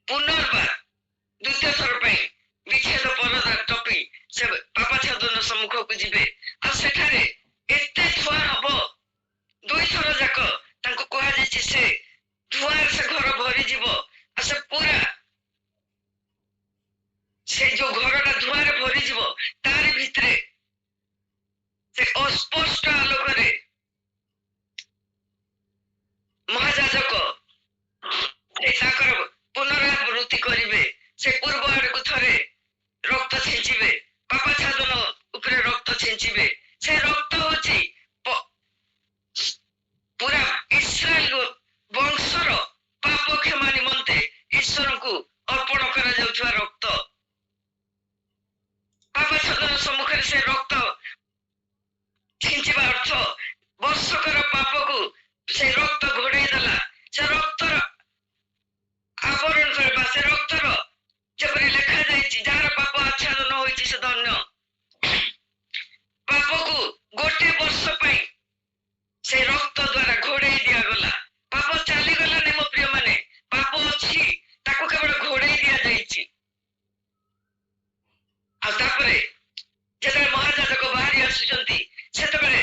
ପୁନର୍ବାର ଦ୍ୱିତୀୟ ଥର ପାଇଁ ବିଚ୍ଛେଦ ପରଦା ଟୋପି ସେ ପାପାଚ୍ଛାଦନ ସମ୍ମୁଖକୁ ଯିବେ। ଆଉ ସେଠାରେ ଏତେ ଧୂଆଁ ହବ, 2 ଥର ଯାକ ତାଙ୍କୁ କୁହାଯାଇଛି ସେ ଧୂଆଁରେ ସେ ଘର ଭରିଯିବ। ଆଉ ସେ ପୁରା ସେ ଯୋଉ ଘରଟା ଧୂଆଁରେ ଭରିଯିବ, ତାରି ଭିତରେ ସେ ଅସ୍ପଷ୍ଟ ଆଲୋକରେ ମହାଯାଜକ ତାଙ୍କର ପୁନରାବୃତ୍ତି କରିବେ। ସେ ପୂର୍ବ ଆଡକୁ ଥରେ ରକ୍ତ ଛିଞ୍ଚିବେ, ପାପାଚ୍ଛାଦନ ଉପରେ ରକ୍ତ ଛିଞ୍ଚିବେ। ସେ ରକ୍ତ ହଉଛି ପୁରା ଇସ୍ରାଏଲ ବଂଶର ପାପ କ୍ଷମା ନିମନ୍ତେ ଈଶ୍ୱରଙ୍କୁ ଅର୍ପଣ କରାଯାଉଥିବା ରକ୍ତ। ପାପାଚ୍ଛାଦନ ସମ୍ମୁଖରେ ସେ ରକ୍ତ ଛିଞ୍ଚିବା ଅର୍ଥ ବର୍ଷକର ପାପକୁ ସେ ରକ୍ତ ଘୋଡେଇ ଦେଲା। ସେ ରକ୍ତର ଆବରଣ କରିବା, ସେ ରକ୍ତର ଯେପରି ଲେଖାଯାଇଛି ଯାହାର ପାପ ଆଚ୍ଛାଦନ ହୋଇଛି ସେ ଧନ୍ୟ। ପାପକୁ 1 ବର୍ଷ ପାଇଁ ସେ ରକ୍ତ ଦ୍ୱାରା ଘୋଡେଇ ଦିଆଗଲା। ପାପ ଚାଲିଗଲାନି ମୋ ପ୍ରିୟ ମାନେ, ପାପ ଅଛି, ତାକୁ କେବଳ ଘୋଡେଇ ଦିଆଯାଇଛି। ଆଉ ତାପରେ ଯେତେବେଳେ ମହାଯାଜକ ବାହାରି ଆସୁଛନ୍ତି, ସେତେବେଳେ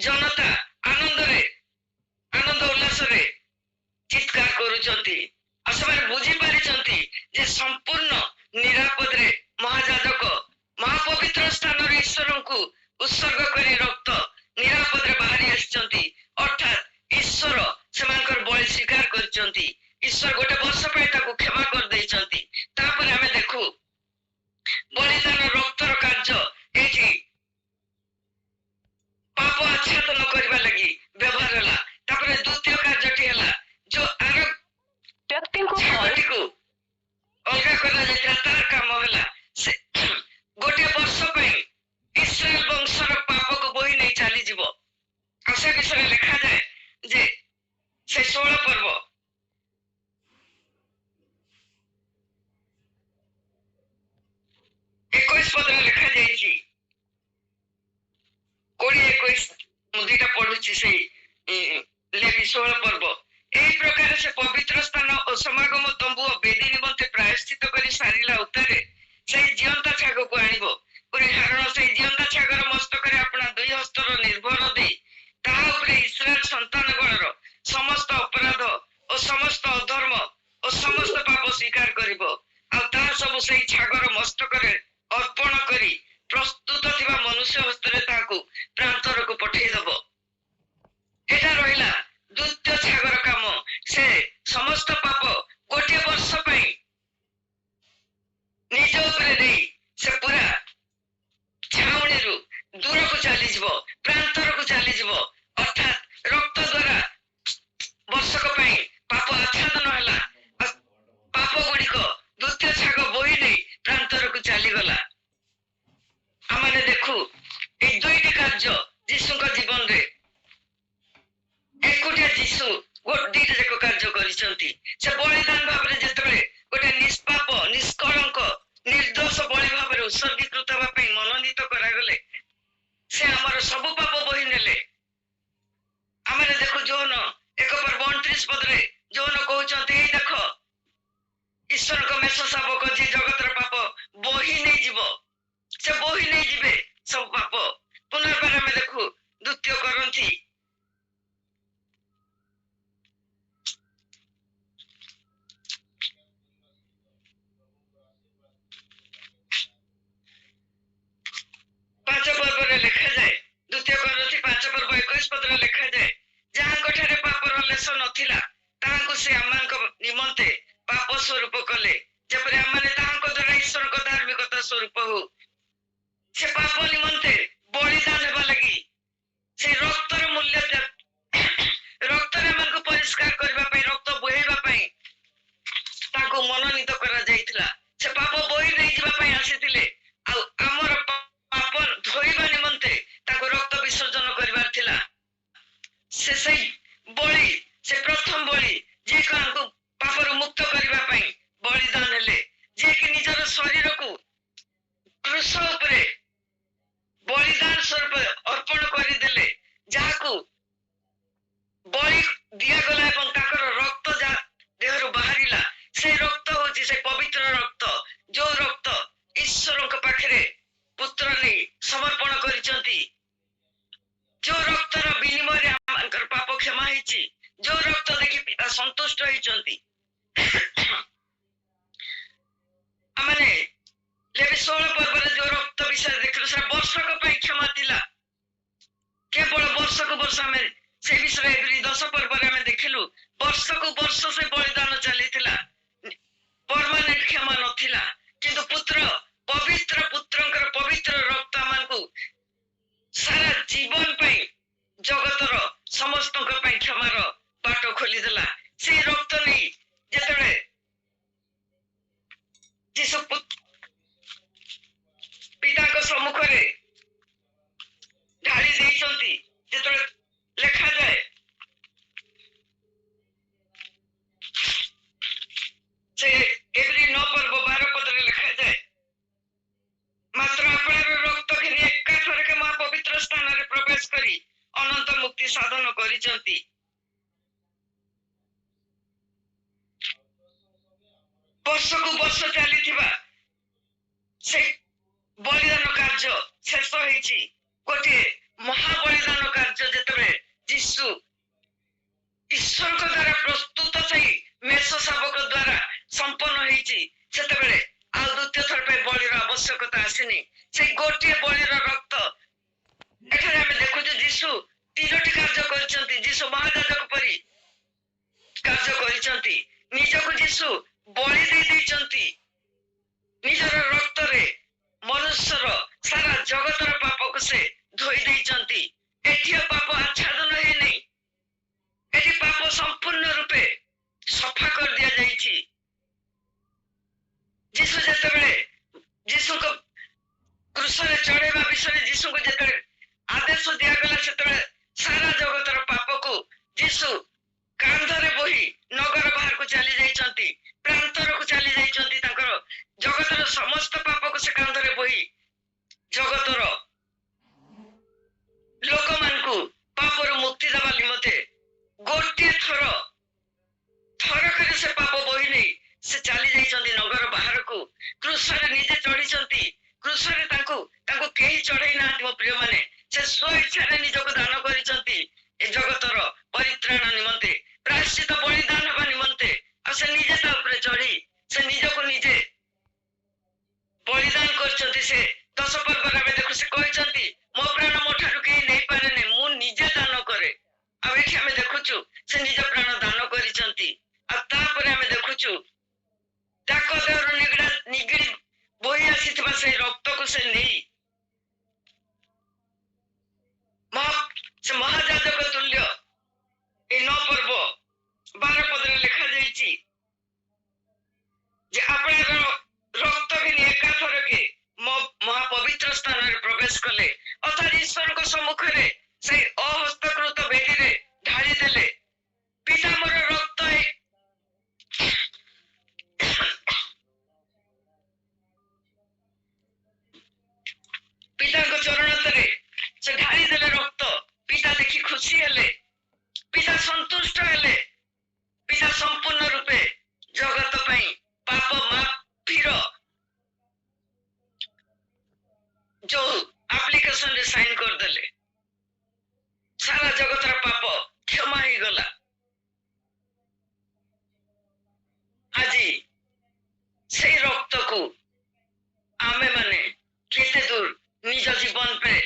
ଜନତା ଆନନ୍ଦ ଉଲ୍ଲାସରେ ଚିତ୍କାର କରୁଛନ୍ତି। ଆଉ ସେମାନେ ବୁଝିପାରିଛନ୍ତି ଯେ ସମ୍ପୂର୍ଣ୍ଣ ନିରାପଦରେ ମହାଯାଜକ ମହାପବିତ୍ର अलगा करा जाइଥିଲା ତାର କାମ ହେଲା ସେ ଗୋଟିଏ ବର୍ଷ ପାଇଁ ଇସ୍ରାଏଲ ବଂଶର ପାପକୁ ବୋହି ନେଇ ଚାଲିଯିବ। ଆଉ ସେ ବିଷୟରେ ଲେଖାଯାଏ ଯେ ସେ 16 ପର୍ବ 21 ପଦରେ ଲେଖାଯାଇଛି 20-21 ମୁଁ ଦିଟା ପଢୁଛି ସେଇ ଲେବି 16 ପର୍ବ। ଏହି ପ୍ରକାର ସେ ପବିତ୍ର ସ୍ଥାନ ଓ ସମାଗମ ତମ୍ବୁ ଓ ବେଦୀ ନିମନ୍ତେ ପ୍ରାୟଶ୍ଚିତ କରି ସାରିଲା ଉତ୍ତାରେ ସେଇ ଜିଅନ୍ତା ଛାଗକୁ ଆଣିବ। ପୁଣି ହାରଣ ସେଇ ଜିଅନ୍ତା ଛାଗର ମସ୍ତକରେ ଆପଣା ଦୁଇ ହସ୍ତର ନିର୍ଭର ଦେଇ ତାହା ଉପରେ ଇସ୍ରାଏଲ ସନ୍ତାନଗଣର ସମସ୍ତ ଅପରାଧ ଓ ସମସ୍ତ ଅଧର୍ମ ଓ ସମସ୍ତ ପାପ ସ୍ୱୀକାର କରିବ। ଆଉ ତାହା ସବୁ ସେଇ ଛାଗର ମସ୍ତକରେ ଅର୍ପଣ କରି ପ୍ରସ୍ତୁତ ଥିବା ମନୁଷ୍ୟ ହସ୍ତରେ ତାହାକୁ ପ୍ରାନ୍ତରକୁ ପଠେଇଦବ। ଏଟା ରହିଲା ଦ୍ୱିତୀୟ ଛାଗର କାମ। ସେ ସମସ୍ତ ପାପ ଗୋଟିଏ ବର୍ଷ ପାଇଁ ନିଜ ଉପରେ ନେଇ ସେ ପୁରା ଛାଉଣିରୁ ଦୂରକୁ ଚାଲିଯିବ, ପ୍ରାନ୍ତରକୁ ଚାଲିଯିବ। ଅର୍ଥାତ୍ ରକ୍ତ ଦ୍ୱାରା ବର୍ଷକ ପାଇଁ ପାପ ଆଚ୍ଛାଦନ ହେଲା। ପାପ ଗୁଡିକ ଦ୍ୱିତୀୟ ଛାଗ ବୋହି ନେଇ ପ୍ରାନ୍ତରକୁ ଚାଲିଗଲା। ଆମେ ଦେଖୁ এই দুইটি କାର୍ଯ୍ୟ ଯୀଶୁଙ୍କ ଜୀବନରେ ଏକୁଟିଆ ଯୀଶୁ ଦିଟା ଯାକ କାର୍ଯ୍ୟ କରିଛନ୍ତି। ସେ ବଳିଦାନ ଭାବରେ ଯେତେବେଳେ ଗୋଟେ ନିଷ୍ପାପ ନିଷ୍କଳଙ୍କ ନିର୍ଦ୍ଦୋଷ ବଳି ଭାବରେ ଉତ୍ସର୍ଗୀକୃତ ହେବା ପାଇଁ ମନୋନୀତ କରାଗଲେ ସେ ଆମର ସବୁ ପାପ ବୋହି ନେଲେ। ଆମେ ଦେଖୁ ଯୌନ 1 ପର୍ବ 29 ପଦରେ ଯୌନ କହୁଛନ୍ତି ଏଇ ଦେଖ ଈଶ୍ୱରଙ୍କ ମେଷ ଶାବକ ଯିଏ ଜଗତର ପାପ ବୋହି ନେଇଯିବ। ସେ ବୋହି ନେଇଯିବେ ସବୁ ପାପ। ପୁନର୍ବାର ଆମେ ଦେଖୁ 2 କରନ୍ଥୀ 5 ପର୍ବରେ ଲେଖାଯାଏ 2 କରନ୍ଥୀ 5 ପର୍ବ 21 ପଦରେ ଲେଖାଯାଏ ଯାହାଙ୍କ ଠାରେ ପାପର ଲେଶ ନଥିଲା ତାହାଙ୍କୁ ସେ ଆମମାନଙ୍କ ନିମନ୍ତେ ପାପ ସ୍ୱରୂପ କଲେ ଯେପରି ଆମମାନେ ତାହାଙ୍କ ଦ୍ୱାରା ଈଶ୍ୱରଙ୍କ ଧାର୍ମିକତା ସ୍ୱରୂପ ହଉ। ସେ ପାପ ନିମନ୍ତେ ବଳିଦାନ ହେବା ଲାଗି ସେ ରକ୍ତର ମୂଲ୍ୟ ରକ୍ତରେ ଆମକୁ ପରିଷ୍କାର କରିବା ପାଇଁ ରକ୍ତ ବୋହେଇବା ପାଇଁ ତାଙ୍କୁ ମନୋନୀତ କରାଯାଇଥିଲା। ସେ ପାପ ବୋହି ନେଇଯିବା ପାଇଁ ଆସିଥିଲେ। ଆଉ ଆମର ପାପ ଧୋଇବା ନିମନ୍ତେ ତାଙ୍କୁ ରକ୍ତ ବିସର୍ଜନ କରିବାର ଥିଲା। ସେ ସେଇ ବଳି ସେ ପ୍ରଥମ ବଳି ଯିଏକି ଆମକୁ ପାପରୁ ମୁକ୍ତ କରିବା ପାଇଁ ବଳିଦାନ ହେଲେ, ଯିଏକି ନିଜର ଶରୀରକୁ କ୍ରୁଶ ଉପରେ ବଳିଦାନ ସ୍ୱରୂପ ଅର୍ପଣ କରିଦେଲେ, ଯାହାକୁ ବଳି ଦିଆଗଲା ଏବଂ ତାଙ୍କର ରକ୍ତ ଯାହା ଦେହରୁ ବାହାରିଲା ସେ ରକ୍ତ ହଉଛି ସେ ପବିତ୍ର ରକ୍ତ, ଯୋଉ ରକ୍ତ ଈଶ୍ୱରଙ୍କ ପାଖରେ ପୁତ୍ର ନେଇ ସମର୍ପଣ କରିଛନ୍ତି, ଯୋଉ ରକ୍ତର ବିନିମୟରେ ଆମଙ୍କର ପାପ କ୍ଷମା ହେଇଛି, ଯୋଉ ରକ୍ତ ଦେଖି ପିତା ସନ୍ତୁଷ୍ଟ ହେଇଛନ୍ତି। ଆମେ ଲେବି 16 ପର୍ବରେ ଯୋଉ ରକ୍ତ ବିଷୟରେ ଦେଖିଲୁ ସେ ବର୍ଷକ ପାଇଁ କ୍ଷମା ଥିଲା। କେବଳ ବର୍ଷକୁ ବର୍ଷ ଆମେ ସେ ବିଷୟରେ 10 ପର୍ବରେ ଆମେ ଦେଖିଲୁ ବର୍ଷକୁ ବର୍ଷ ସେ ବଳିଦାନ ଚାଲିଥିଲା। ପରମାନେଣ୍ଟ କ୍ଷମା ନଥିଲା, କିନ୍ତୁ ପବିତ୍ର ପୁତ୍ରଙ୍କର ପବିତ୍ର ରକ୍ତ ଆମକୁ ସାରା ଜୀବନ ପାଇଁ ଜଗତର ସମସ୍ତଙ୍କ ପାଇଁ କ୍ଷମାର ବାଟ ଖୋଲିଦେଲା। ସେଇ ରକ୍ତ ନେଇ ଯେତେବେଳେ ଯୀଶୁ ପିତାଙ୍କ ସମ୍ମୁଖରେ ଢାଳି ଦେଇଛନ୍ତି, ଯେତେବେଳେ ଲେଖାଯାଏ ସେ ଏବ୍ରୀ 9 ପର୍ବ 12 ପଦରେ ଲେଖାଯାଏ ମାତ୍ର ଆପଣର ରକ୍ତ ଘିନି ଏକାଥରକେ ମହାପବିତ୍ର ସ୍ଥାନରେ ପ୍ରବେଶ କରି ଅନନ୍ତ ମୁକ୍ତି ସାଧନ କରିଛନ୍ତି। ବର୍ଷକୁ ବର୍ଷ ଚାଲିଥିବା ସେ ବଳିଦାନ କାର୍ଯ୍ୟ ଶେଷ ହେଇଛି। ଗୋଟିଏ ମହାବଳିଦାନ କାର୍ଯ୍ୟ ଯେତେବେଳେ ଯୀଶୁ ଈଶ୍ୱରଙ୍କ ଦ୍ୱାରା ପ୍ରସ୍ତୁତ ସେଇ ମେଷ ଶାବକ ଦ୍ୱାରା ସମ୍ପନ୍ନ ହେଇଛି, ସେତେବେଳେ ଆଉ ଦ୍ୱିତୀୟ ଥର ପାଇଁ ବଳିର ଆବଶ୍ୟକତା ଆସିନି। ସେଇ ଗୋଟିଏ ବଳିର ରକ୍ତ ଏଠାରେ ଆମେ ଦେଖୁଛୁ ଯୀଶୁ 3ଟି କାର୍ଯ୍ୟ କରିଛନ୍ତି। ଯୀଶୁ ମହାଯାଜକ ପରି କାର୍ଯ୍ୟ କରିଛନ୍ତି। ନିଜକୁ ଯୀଶୁ ବଳି ଦେଇଛନ୍ତି। ନିଜର ରକ୍ତରେ ମନୁଷ୍ୟର ସାରା ଜଗତର ପାପକୁ ସେ ଧୋଇ ଦେଇଛନ୍ତି। ଏଠି ପାପ ଆଚ୍ଛାଦନ ହେଇନି, ଏଠି ପାପ ସମ୍ପୂର୍ଣ୍ଣ ରୂପେ ସଫା କରି ଦିଆଯାଇଛି। ଯୀଶୁ ଯେତେବେଳେ ଯୀଶୁଙ୍କ କ୍ରୁଶରେ ଚଢେଇବା ବିଷୟରେ ଯୀଶୁଙ୍କୁ ଯେତେବେଳେ ଆଦେଶ ଦିଆଗଲା ସେତେବେଳେ ସାରା ଜଗତର ପାପକୁ ଯୀଶୁ କାନ୍ଧରେ ବୋହି ନଗର ବାହାରକୁ ଚାଲି ଯାଇଛନ୍ତି, ପ୍ରାନ୍ତରକୁ ଚାଲି ଯାଇଛନ୍ତି। ତାଙ୍କର ଜଗତର ସମସ୍ତ ପାପକୁ ସେ କାନ୍ଧରେ ବୋହି ଜଗତର ଲୋକମାନଙ୍କୁ ପାପରୁ ମୁକ୍ତି ଦେବା ନିମନ୍ତେ ଗୋଟିଏ ଥରକରେ ସେ ପାପ ବୋହି ନେଇ ସେ ଚାଲି ଯାଇଛନ୍ତି ନଗର ବାହାରକୁ। କ୍ରୁଶରେ ନିଜେ ଚଢିଛନ୍ତି। କ୍ରୁଶରେ ତାଙ୍କୁ କେହି ଚଢେଇ ନାହାନ୍ତି ମୋ ପ୍ରିୟମାନେ। ସେ ସ୍ୱଇଚ୍ଛାରେ ନିଜକୁ ଦାନ କରିଛନ୍ତି ଏ ଜଗତର ପରିତ୍ରାଣ ନିମନ୍ତେ, ପ୍ରାୟଶ୍ଚିତ ବଳିଦାନ ହେବା ନିମନ୍ତେ। ଆଉ ସେ ନିଜେ ତା ଉପରେ ଚଢି ସେ ନିଜକୁ ନିଜେ ବଳିଦାନ କରିଛନ୍ତି। ସେ 10 ପର୍ବରେ ଆମେ ଦେଖୁ ସେ କହିଛନ୍ତି ମୋ ପ୍ରାଣ ମୋ ଠାରୁ କେହି ନେଇପାରେନି, ମୁଁ ନିଜେ ଦାନ କରେ। ଆଉ ଏଠି ଆମେ ଦେଖୁଛୁ ସେ ନିଜ ପ୍ରାଣ ଦାନ କରିଛନ୍ତି। ଆଉ ତାପରେ ଆମେ ଦେଖୁଛୁ ତାଙ୍କ ଦେହରୁ ନିଗିଡି ବୋହି ଆସିଥିବା ସେଇ ରକ୍ତକୁ ସେ ନେଇ ସେ ମହାଯାଜକ ତୁଲ୍ୟ এই 9 ପର୍ବ 12 ପଦରେ ଲେଖାଯାଇଛି ଯେ ଆପଣଙ୍କ ରକ୍ତ କିଣି ଏକାଥରକେ ମହାପବିତ୍ର ସ୍ଥାନରେ ପ୍ରବେଶ କଲେ, ଅର୍ଥାତ୍ ଈଶ୍ୱରଙ୍କ ସମ୍ମୁଖରେ ସେଇ ଅହସ୍ତକୃତ ବେଦୀରେ ଢାଳି ଦେଲେ। ପିତା ମୋର ରକ୍ତ ପିତାଙ୍କ ଚରଣତରେ ସେ ଢାଳି ଦେଲେ ରକ୍ତ। ପିତା ଦେଖି ଖୁସି ହେଲେ, ପିତା ସନ୍ତୁଷ୍ଟ ହେଲେ। ପିତା ସମ୍ପୂର୍ଣ୍ଣ ରୂପେ ଜଗତ ପାଇଁ ପାପ ମାଫିର ଯୋଉ ଆପ୍ଲିକେସନରେ ସାଇନ୍ କରିଦେଲେ। ସାରା ଜଗତର ପାପ କ୍ଷମା ହେଇଗଲା। ଆଜି ସେଇ ରକ୍ତକୁ ଆମେ ମାନେ କେତେ ଦୂର ନିଜ ଜୀବନରେ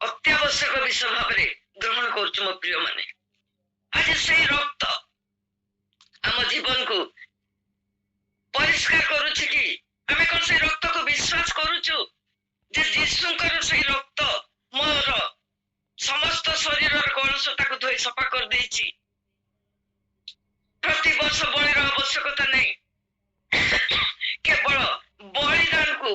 ଅତ୍ୟାବଶ୍ୟକ ବିଷୟ ଭାବରେ ଗ୍ରହଣ କରୁଛୁ ମୋ ପ୍ରିୟ ମାନେ। ଆଜି ସେଇ ରକ୍ତ ଆମ ଜୀବନକୁ ପରିଷ୍କାର କରୁଛି କି? ଆମେ କଣ ସେଇ ରକ୍ତକୁ ବିଶ୍ୱାସ କରୁଛୁ ଯେ ଯୀଶୁଙ୍କର ସେଇ ରକ୍ତ ମୋର ସମସ୍ତ ଶରୀରର କଳୁଷତାକୁ ଧୋଇ ସଫା କରିଦେଇଛି? ପ୍ରତିବର୍ଷ ବଳିର ଆବଶ୍ୟକତା ନାହିଁ, କେବଳ ବଳିଦାନକୁ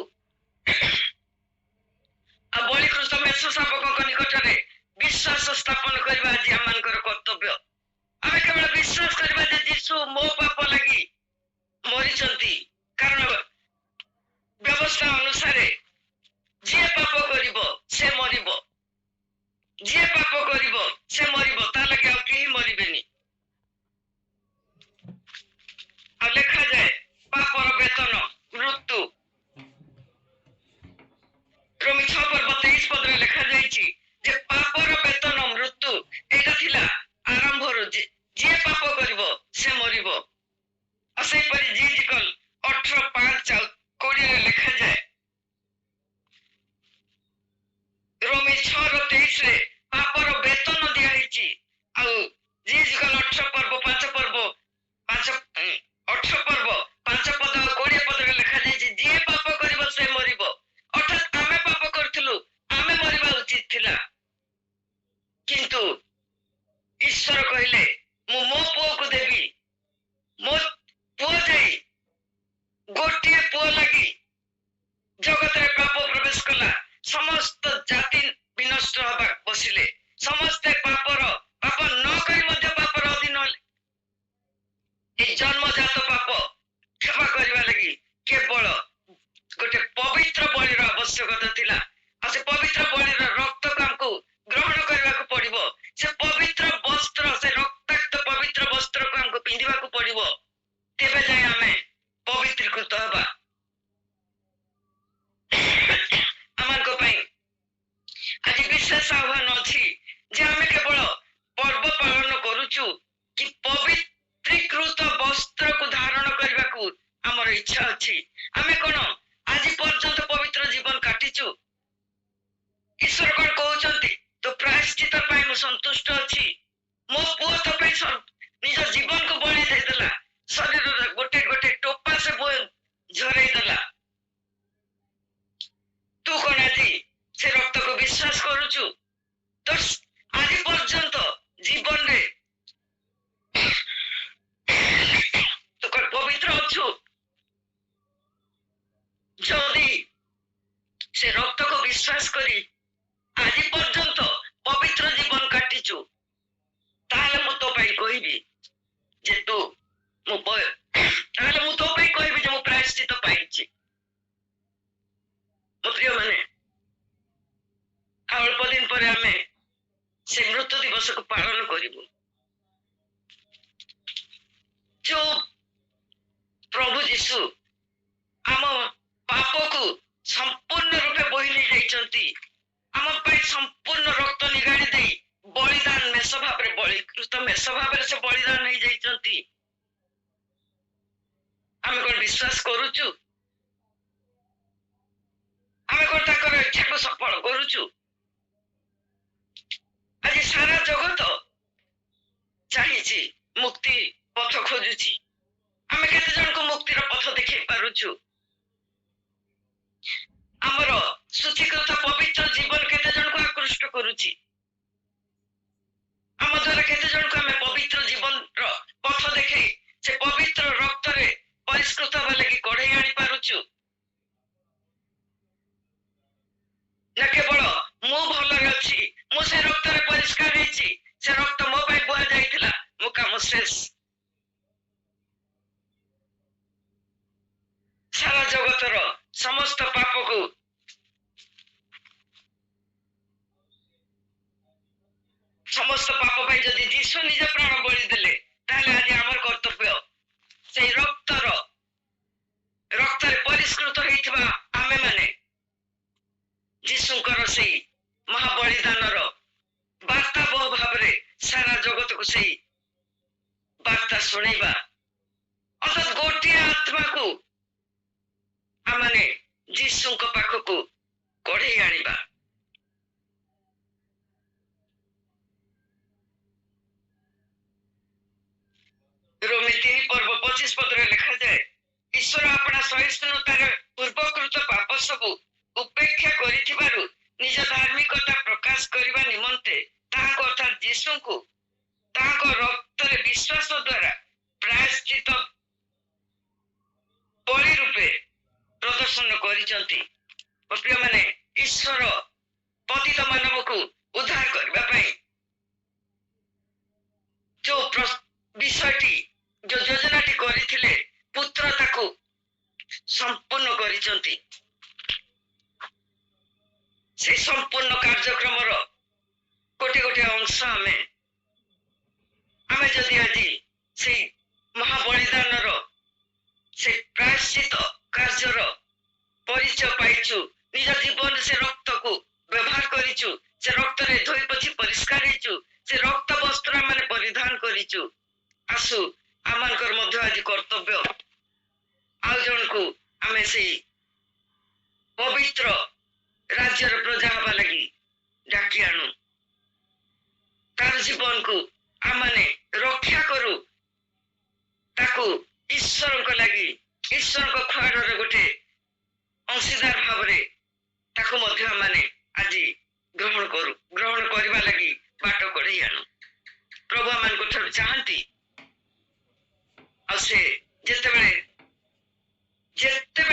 ଆଉ ବଳିକୃତ ମେଷ ଶାବକଙ୍କ ନିକଟରେ ବିଶ୍ୱାସ ସ୍ଥାପନ କରିବା ଆଜି ଆମମାନଙ୍କର କର୍ତ୍ତବ୍ୟ। ଆମେ କେବଳ ବିଶ୍ୱାସ କରିବା ଯେ ଯୀଶୁ ମୋ ପାପ ଲାଗି ମରିଛନ୍ତି, କାରଣ ବ୍ୟବସ୍ଥା ଅନୁସାରେ ଯିଏ ପାପ କରିବ ସେ ମରିବ, ଯିଏ ପାପ କରିବ ସେ ମରିବ, ତା ଲାଗି ଆଉ କେହି ମରିବେନି। ଆଉ ଲେଖାଯାଏ ପାପର ବେତନ ମୃତ୍ୟୁ। ରୋମୀ 6 ପର୍ବ 23 ପଦରେ ଲେଖାଯାଇଛି ଯେ ପାପର ବେତନ ମୃତ୍ୟୁ। ଏଇଟା ଥିଲା ଆରମ୍ଭରୁ, ଯିଏ ପାପ କରିବ ସେ ମରିବ। ଆଉ ସେହିପରି ଜିଜିକଲ 18:5-20 ଲେଖାଯାଏ ରୋମୀ 6:23 ପାପର ବେତନ ଦିଆହେଇଛି। ଆଉ ଜିଜିକଲ 18 ପର୍ବ 5 ପର୍ବ 18 ପର୍ବ 5 ପଦ 20 ପଦରେ ଲେଖାଯାଇଛି ଯିଏ ପାପ କରିବ ସେ ମରିବ। ଅର୍ଥାତ୍ ଆମେ ପାପ କରିଥିଲୁ, ଆମେ ମରିବା ଉଚିତ ଥିଲା, କିନ୍ତୁ ଈଶ୍ୱର କହିଲେ ମୁଁ ମୋ ପୁଅକୁ ଦେବି। ମୋ ପୁଅ ଯାଇ ଗୋଟିଏ ପୁଅ ଲାଗି ଜଗତରେ ପାପ ପ୍ରବେଶ କଲା, ସମସ୍ତ ଜାତି ବିନଷ୍ଟ ହେବା ବସିଲେ, ସମସ୍ତେ ପାପ ନ କରି ମଧ୍ୟ ପାପର ଅଧୀନ ହେଲେ। এই ଜନ୍ମଜାତ ପାପ କ୍ଷମା କରିବା ଲାଗି କେବଳ ଗୋଟେ ପବିତ୍ର ବଳିର ଆବଶ୍ୟକତା ଥିଲା। ଆଉ ସେ ପବିତ୍ର ବଳିର ରକ୍ତକୁ ଆମକୁ ଗ୍ରହଣ କରିବାକୁ ପଡିବ। ସେ ପବିତ୍ର ବସ୍ତ୍ର, ସେ ରକ୍ତାକ୍ତ ପବିତ୍ର ବସ୍ତ୍ରକୁ ଆମକୁ ପିନ୍ଧିବାକୁ ପଡିବ, ତେବେ ଯାଇ ଆମେ ପବିତ୍ରୀକୃତ ହେବା। ଆମମାନଙ୍କ ପାଇଁ ଆଜି ବିଶେଷ ଆହ୍ୱାନ ଅଛି ଯେ ଆମେ କେବଳ ପର୍ବ ପାଳନ କରୁଛୁ କି ପବିତ୍ରୀକୃତ ବସ୍ତ୍ରକୁ ଧାରଣ କରିବାକୁ ଆମର ଇଚ୍ଛା ଅଛି। ଆମେ କଣ ଆଜି ପର୍ଯ୍ୟନ୍ତ ପବିତ୍ର ଜୀବନ କାଟିଛୁ? ଈଶ୍ୱର କଣ କହୁଛନ୍ତି ତୋ ପ୍ରାୟଶ୍ଚିତ ପାଇଁ ମୁଁ ସନ୍ତୁଷ୍ଟ ଅଛି। ମୋ ପୁଅ ତୋ ପାଇଁ ନିଜ ଜୀବନକୁ ବଳି ଦେଇଦେଲା, ଶରୀରର ଗୋଟେ ଗୋଟେ ଟୋପା ସେ ଝରେଇ ଦେଲା। ତୁ କଣ ଆଜି ସେ ରକ୍ତକୁ ବିଶ୍ୱାସ କରୁଛୁ? ତ ଆଜି ପର୍ଯ୍ୟନ୍ତ ଜୀବନରେ ତୁ କଣ ପବିତ୍ର ଅଛୁ? ତାହେଲେ ମୁଁ ତୋ ପାଇଁ କହିବି ଯେ ମୁଁ ପ୍ରାୟଶ୍ଚିତ ପାଇଛି। ମୋ ପ୍ରିୟ ମାନେ, ଆଉ ଅଳ୍ପ ଦିନ ପରେ ଆମେ ସେ ମୃତ୍ୟୁ ଦିବସକୁ ପାଳନ କରିବୁ। ଯୋଉ ପ୍ରଭୁ ଯୀଶୁ ଆମ ପାପକୁ ସମ୍ପୂର୍ଣ୍ଣ ରୂପେ ବୋହି ନେଇଯାଇଛନ୍ତି, ଆମ ପାଇଁ ସମ୍ପୂର୍ଣ୍ଣ ରକ୍ତ ନିଗାଡ଼ି ଦେଇ ବଳିଦାନ ମେଷ ଭାବରେ ବଳିକୃତ ମେଷ ଭାବରେ ସେ ବଳିଦାନ ହେଇଯାଇଛନ୍ତି। ଆମେ କଣ ବିଶ୍ୱାସ କରୁଛୁ? ଆମେ କଣ ତାଙ୍କର ଇଚ୍ଛାକୁ ସଫଳ କରୁଛୁ? ଆଜି ସାରା ଜଗତ ଚାହିଁଛି, ମୁକ୍ତି ପଥ ଖୋଜୁଛି। ଆମେ କେତେ ଜଣଙ୍କୁ ମୁକ୍ତିର ପଥ ଦେଖେଇ ପାରୁଛୁ? ଆମର ଶୁଚିକୃତ ପବିତ୍ର ଜୀବନ କେତେ ଜଣକୁ ଆକୃଷ୍ଟ କରୁଛି? ଆମ ଦ୍ୱାରା କେତେ ଜଣକୁ ଆମେ ପବିତ୍ର ଜୀବନର ପଥ ଦେଖେଇ ସେ ପବିତ୍ର ରକ୍ତରେ ପରିଷ୍କୃତ ହେବା ଲାଗି କଢେଇ ଆଣି ପାରୁଛୁ? ନା କେବଳ ମୁଁ ଭଲରେ ଅଛି, ମୁଁ ସେ ରକ୍ତରେ ପରିଷ୍କାର ହେଇଛି, ସେ ରକ୍ତ ମୋ ପାଇଁ ବୁହା ଯାଇଥିଲା, ମୋ କାମ ଶେଷ। ସାରା ଜଗତର ସମସ୍ତ ପାପକୁ ସମସ୍ତ ପାପ ପାଇଁ ଯଦି ଯୀଶୁ ନିଜ ପ୍ରାଣ ବଳି ଦେଲେ, ତାହେଲେ ଆଜି ଆମର କର୍ତ୍ତବ୍ୟ ସେଇ ରକ୍ତରେ ପରିଷ୍କୃତ ହେଇଥିବା ଆମେ ମାନେ ଯୀଶୁଙ୍କର ସେଇ ମହାବଳିଦାନର ବାର୍ତ୍ତାବହ ଭାବରେ ସାରା ଜଗତକୁ ସେଇ ବାର୍ତ୍ତା ଶୁଣେଇବା। ଅର୍ଥାତ୍ ଗୋଟିଏ ଆତ୍ମାକୁ ଆମେ ଯୀଶୁଙ୍କ ପାଖକୁ କଢେଇ ଆଣିବା। ରୋମୀ 3:25 ଲେଖାଯାଏ, ଈଶ୍ୱର ଆପଣା ସହିଷ୍ଣୁତାର ପୂର୍ବକୃତ ପାପ ସବୁ ଉପେକ୍ଷା କରିଥିବାରୁ ନିଜ ଧାର୍ମିକତା ପ୍ରକାଶ କରିବା ନିମନ୍ତେ ତାହାଙ୍କ ଅର୍ଥାତ୍ ଯୀଶୁଙ୍କୁ ତାହାଙ୍କ ରକ୍ତରେ ବିଶ୍ୱାସ ଦ୍ୱାରା ପ୍ରାୟଶ୍ଚିତ ବଳି ରୂପେ ପ୍ରଦର୍ଶନ କରିଛନ୍ତି। ପ୍ରିୟମାନେ, ଈଶ୍ୱର ପତିତ ମାନବକୁ ଉଦ୍ଧାର କରିବା ପାଇଁ ଯୋଉ ବିଷୟଟି ଯୋଉ ଯୋଜନାଟି କରିଥିଲେ, ପୁତ୍ର ତାକୁ ସମ୍ପୂର୍ଣ୍ଣ କରିଛନ୍ତି। ସେ ସମ୍ପୂର୍ଣ୍ଣ କାର୍ଯ୍ୟକ୍ରମର ଗୋଟେ ଗୋଟେ ଅଂଶ ଆମେ ଯଦି ଆଜି ସେଇ ମହାବଳିଦାନର ସେ ପ୍ରାୟଶ୍ଚିତ କାର୍ଯ୍ୟର ପରିଚୟ ପାଇଛୁ, ନିଜ ଜୀବନରେ ସେ ରକ୍ତକୁ ବ୍ୟବହାର କରିଛୁ, ସେ ରକ୍ତରେ ଧୋଇ ପୋଛି ପରିଷ୍କାର ହେଇଛୁ, ସେ ରକ୍ତ ବସ୍ତ୍ର ଆମେ ପରିଧାନ କରିଛୁ। ଆସୁ ଆମମାନଙ୍କର ମଧ୍ୟ ଆଜି କର୍ତ୍ତବ୍ୟ ଆଉ ଜଣକୁ ଆମେ ସେଇ ପବିତ୍ର ରାଜ୍ୟର ପ୍ରଜା ହେବା ଲାଗି ଡାକି ଆଣୁ। ତାର ଜୀବନକୁ ଆମେ ରକ୍ଷା କରୁ, ତାକୁ ଈଶ୍ୱରଙ୍କ ଲାଗି ଈଶ୍ୱରଙ୍କ ଖୁଆଡ଼ର ଗୋଟେ ଅଂଶୀଦାର ଭାବରେ ତାକୁ ମଧ୍ୟ ଆମେ ଆଜି ଗ୍ରହଣ କରିବା ଲାଗି ବାଟ କଢେଇ ଆଣୁ। ପ୍ରଭୁ ଆମମାନଙ୍କ ଠାରୁ ଚାହାନ୍ତି, ଆଉ ସେ ଯେତେବେଳେ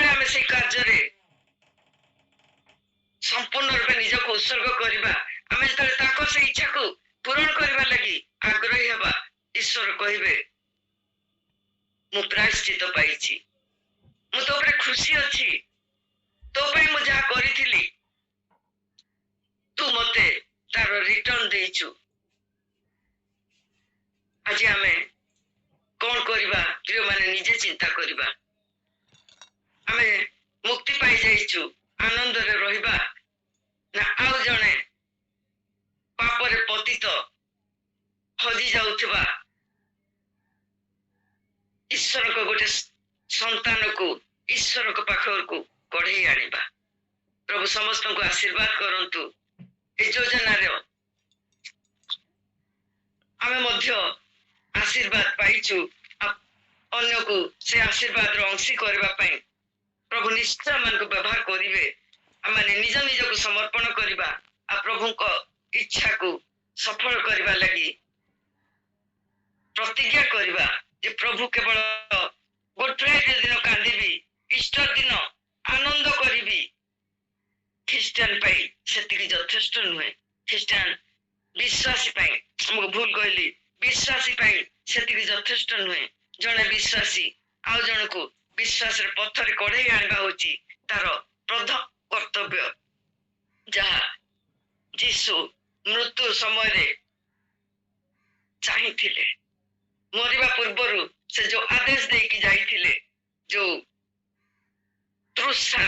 ଆମେ ସେଇ କାର୍ଯ୍ୟରେ ସମ୍ପୂର୍ଣ୍ଣ ରୂପେ ନିଜକୁ ଉତ୍ସର୍ଗ କରିବା, ଆମେ ଯେତେବେଳେ ତାଙ୍କ ସେଇ ଇଚ୍ଛାକୁ ପୂରଣ କରିବା ଲାଗି ଆଗ୍ରହୀ ହେବା, ଈଶ୍ୱର କହିବେ, ମୁଁ ପ୍ରାୟଶ୍ଚିତ ପାଇଛି, ମୁଁ ତୋ ଉପରେ ଖୁସି ଅଛି, ତୋ ପାଇଁ ମୁଁ ଯାହା କରିଥିଲି ତୁ ମତେ ତାର ରିଟର୍ନ ଦେଇଛୁ। ଆଜି ଆମେ କଣ କରିବା ପ୍ରିୟମାନେ, ନିଜେ ଚିନ୍ତା କରିବା। ଆମେ ମୁକ୍ତି ପାଇ ଯାଇଛୁ, ଆନନ୍ଦରେ ରହିବା, ନା ଆଉ ଜଣେ ପାପରେ ପତିତ ହଜି ଯାଉଥିବା ଈଶ୍ୱରଙ୍କ ଗୋଟେ ସନ୍ତାନକୁ ଈଶ୍ୱରଙ୍କ ପାଖକୁ କଢେଇ ଆଣିବା? ପ୍ରଭୁ ସମସ୍ତଙ୍କୁ ଆଶୀର୍ବାଦ କରନ୍ତୁ। ଏ ଯୋଜନାରେ ଆମେ ମଧ୍ୟ ଆଶୀର୍ବାଦ ପାଇଛୁ, ଅନ୍ୟକୁ ସେ ଆଶୀର୍ବାଦର ଅଂଶୀ କରିବା ପାଇଁ ପ୍ରଭୁ ନିଶ୍ଚୟ ଆମମାନଙ୍କୁ ବ୍ୟବହାର କରିବେ। ଆମେ ନିଜ ନିଜକୁ ସମର୍ପଣ କରିବା, ଆଉ ପ୍ରଭୁଙ୍କ ଇଚ୍ଛାକୁ ସଫଳ କରିବା ଲାଗି ପ୍ରତିଜ୍ଞା କରିବା ଯେ ପ୍ରଭୁ କେବଳ ଗୁଡ୍ ଫ୍ରାଇଡେ ଦିନ କାନ୍ଦିବି, ଇଷ୍ଟର ଦିନ ଆନନ୍ଦ କରିବି। ଖ୍ରୀଷ୍ଟିଆନ ପାଇଁ ସେତିକି ଯଥେଷ୍ଟ ନୁହେଁ। ଖ୍ରୀଷ୍ଟିଆନ ବିଶ୍ୱାସୀ ପାଇଁ, ମୁଁ ଭୁଲ କହିଲି, ବିଶ୍ୱାସୀ ପାଇଁ ସେତିକି ଯଥେଷ୍ଟ ନୁହେଁ ଜଣେ ବିଶ୍ୱାସୀ ଆଉ ଜଣକୁ ବିଶ୍ୱାସରେ ପଥରେ କଢେଇ ଆଣିବା ହଉଛି ତାର ପ୍ରଥମ କର୍ତ୍ତବ୍ୟ, ଯାହା ଯୀଶୁ ମୃତ୍ୟୁ ସମୟରେ ଚାହିଁଥିଲେ। ମରିବା ପୂର୍ବରୁ ସେ ଯୋଉ ଆଦେଶ ଦେଇକି ଯାଇଥିଲେ, ଯୋଉ ତୃଷା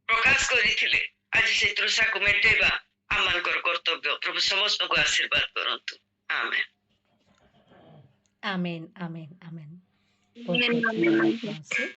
ପ୍ରକାଶ କରିଥିଲେ, ଆଜି ସେଇ ତୃଷାକୁ ମେଣ୍ଟେଇବା ଆମମାନଙ୍କର କର୍ତ୍ତବ୍ୟ। ପ୍ରଭୁ ସମସ୍ତଙ୍କୁ ଆଶୀର୍ବାଦ କରନ୍ତୁ। ଆମେନ୍। ଆମେନ୍ ଆମେନ୍ ଆମେନ୍। ବହୁତ ଆମେନ୍, ବହୁତ ଆମେନ୍। ଧନ୍ୟବାଦ ମାଉସୀ।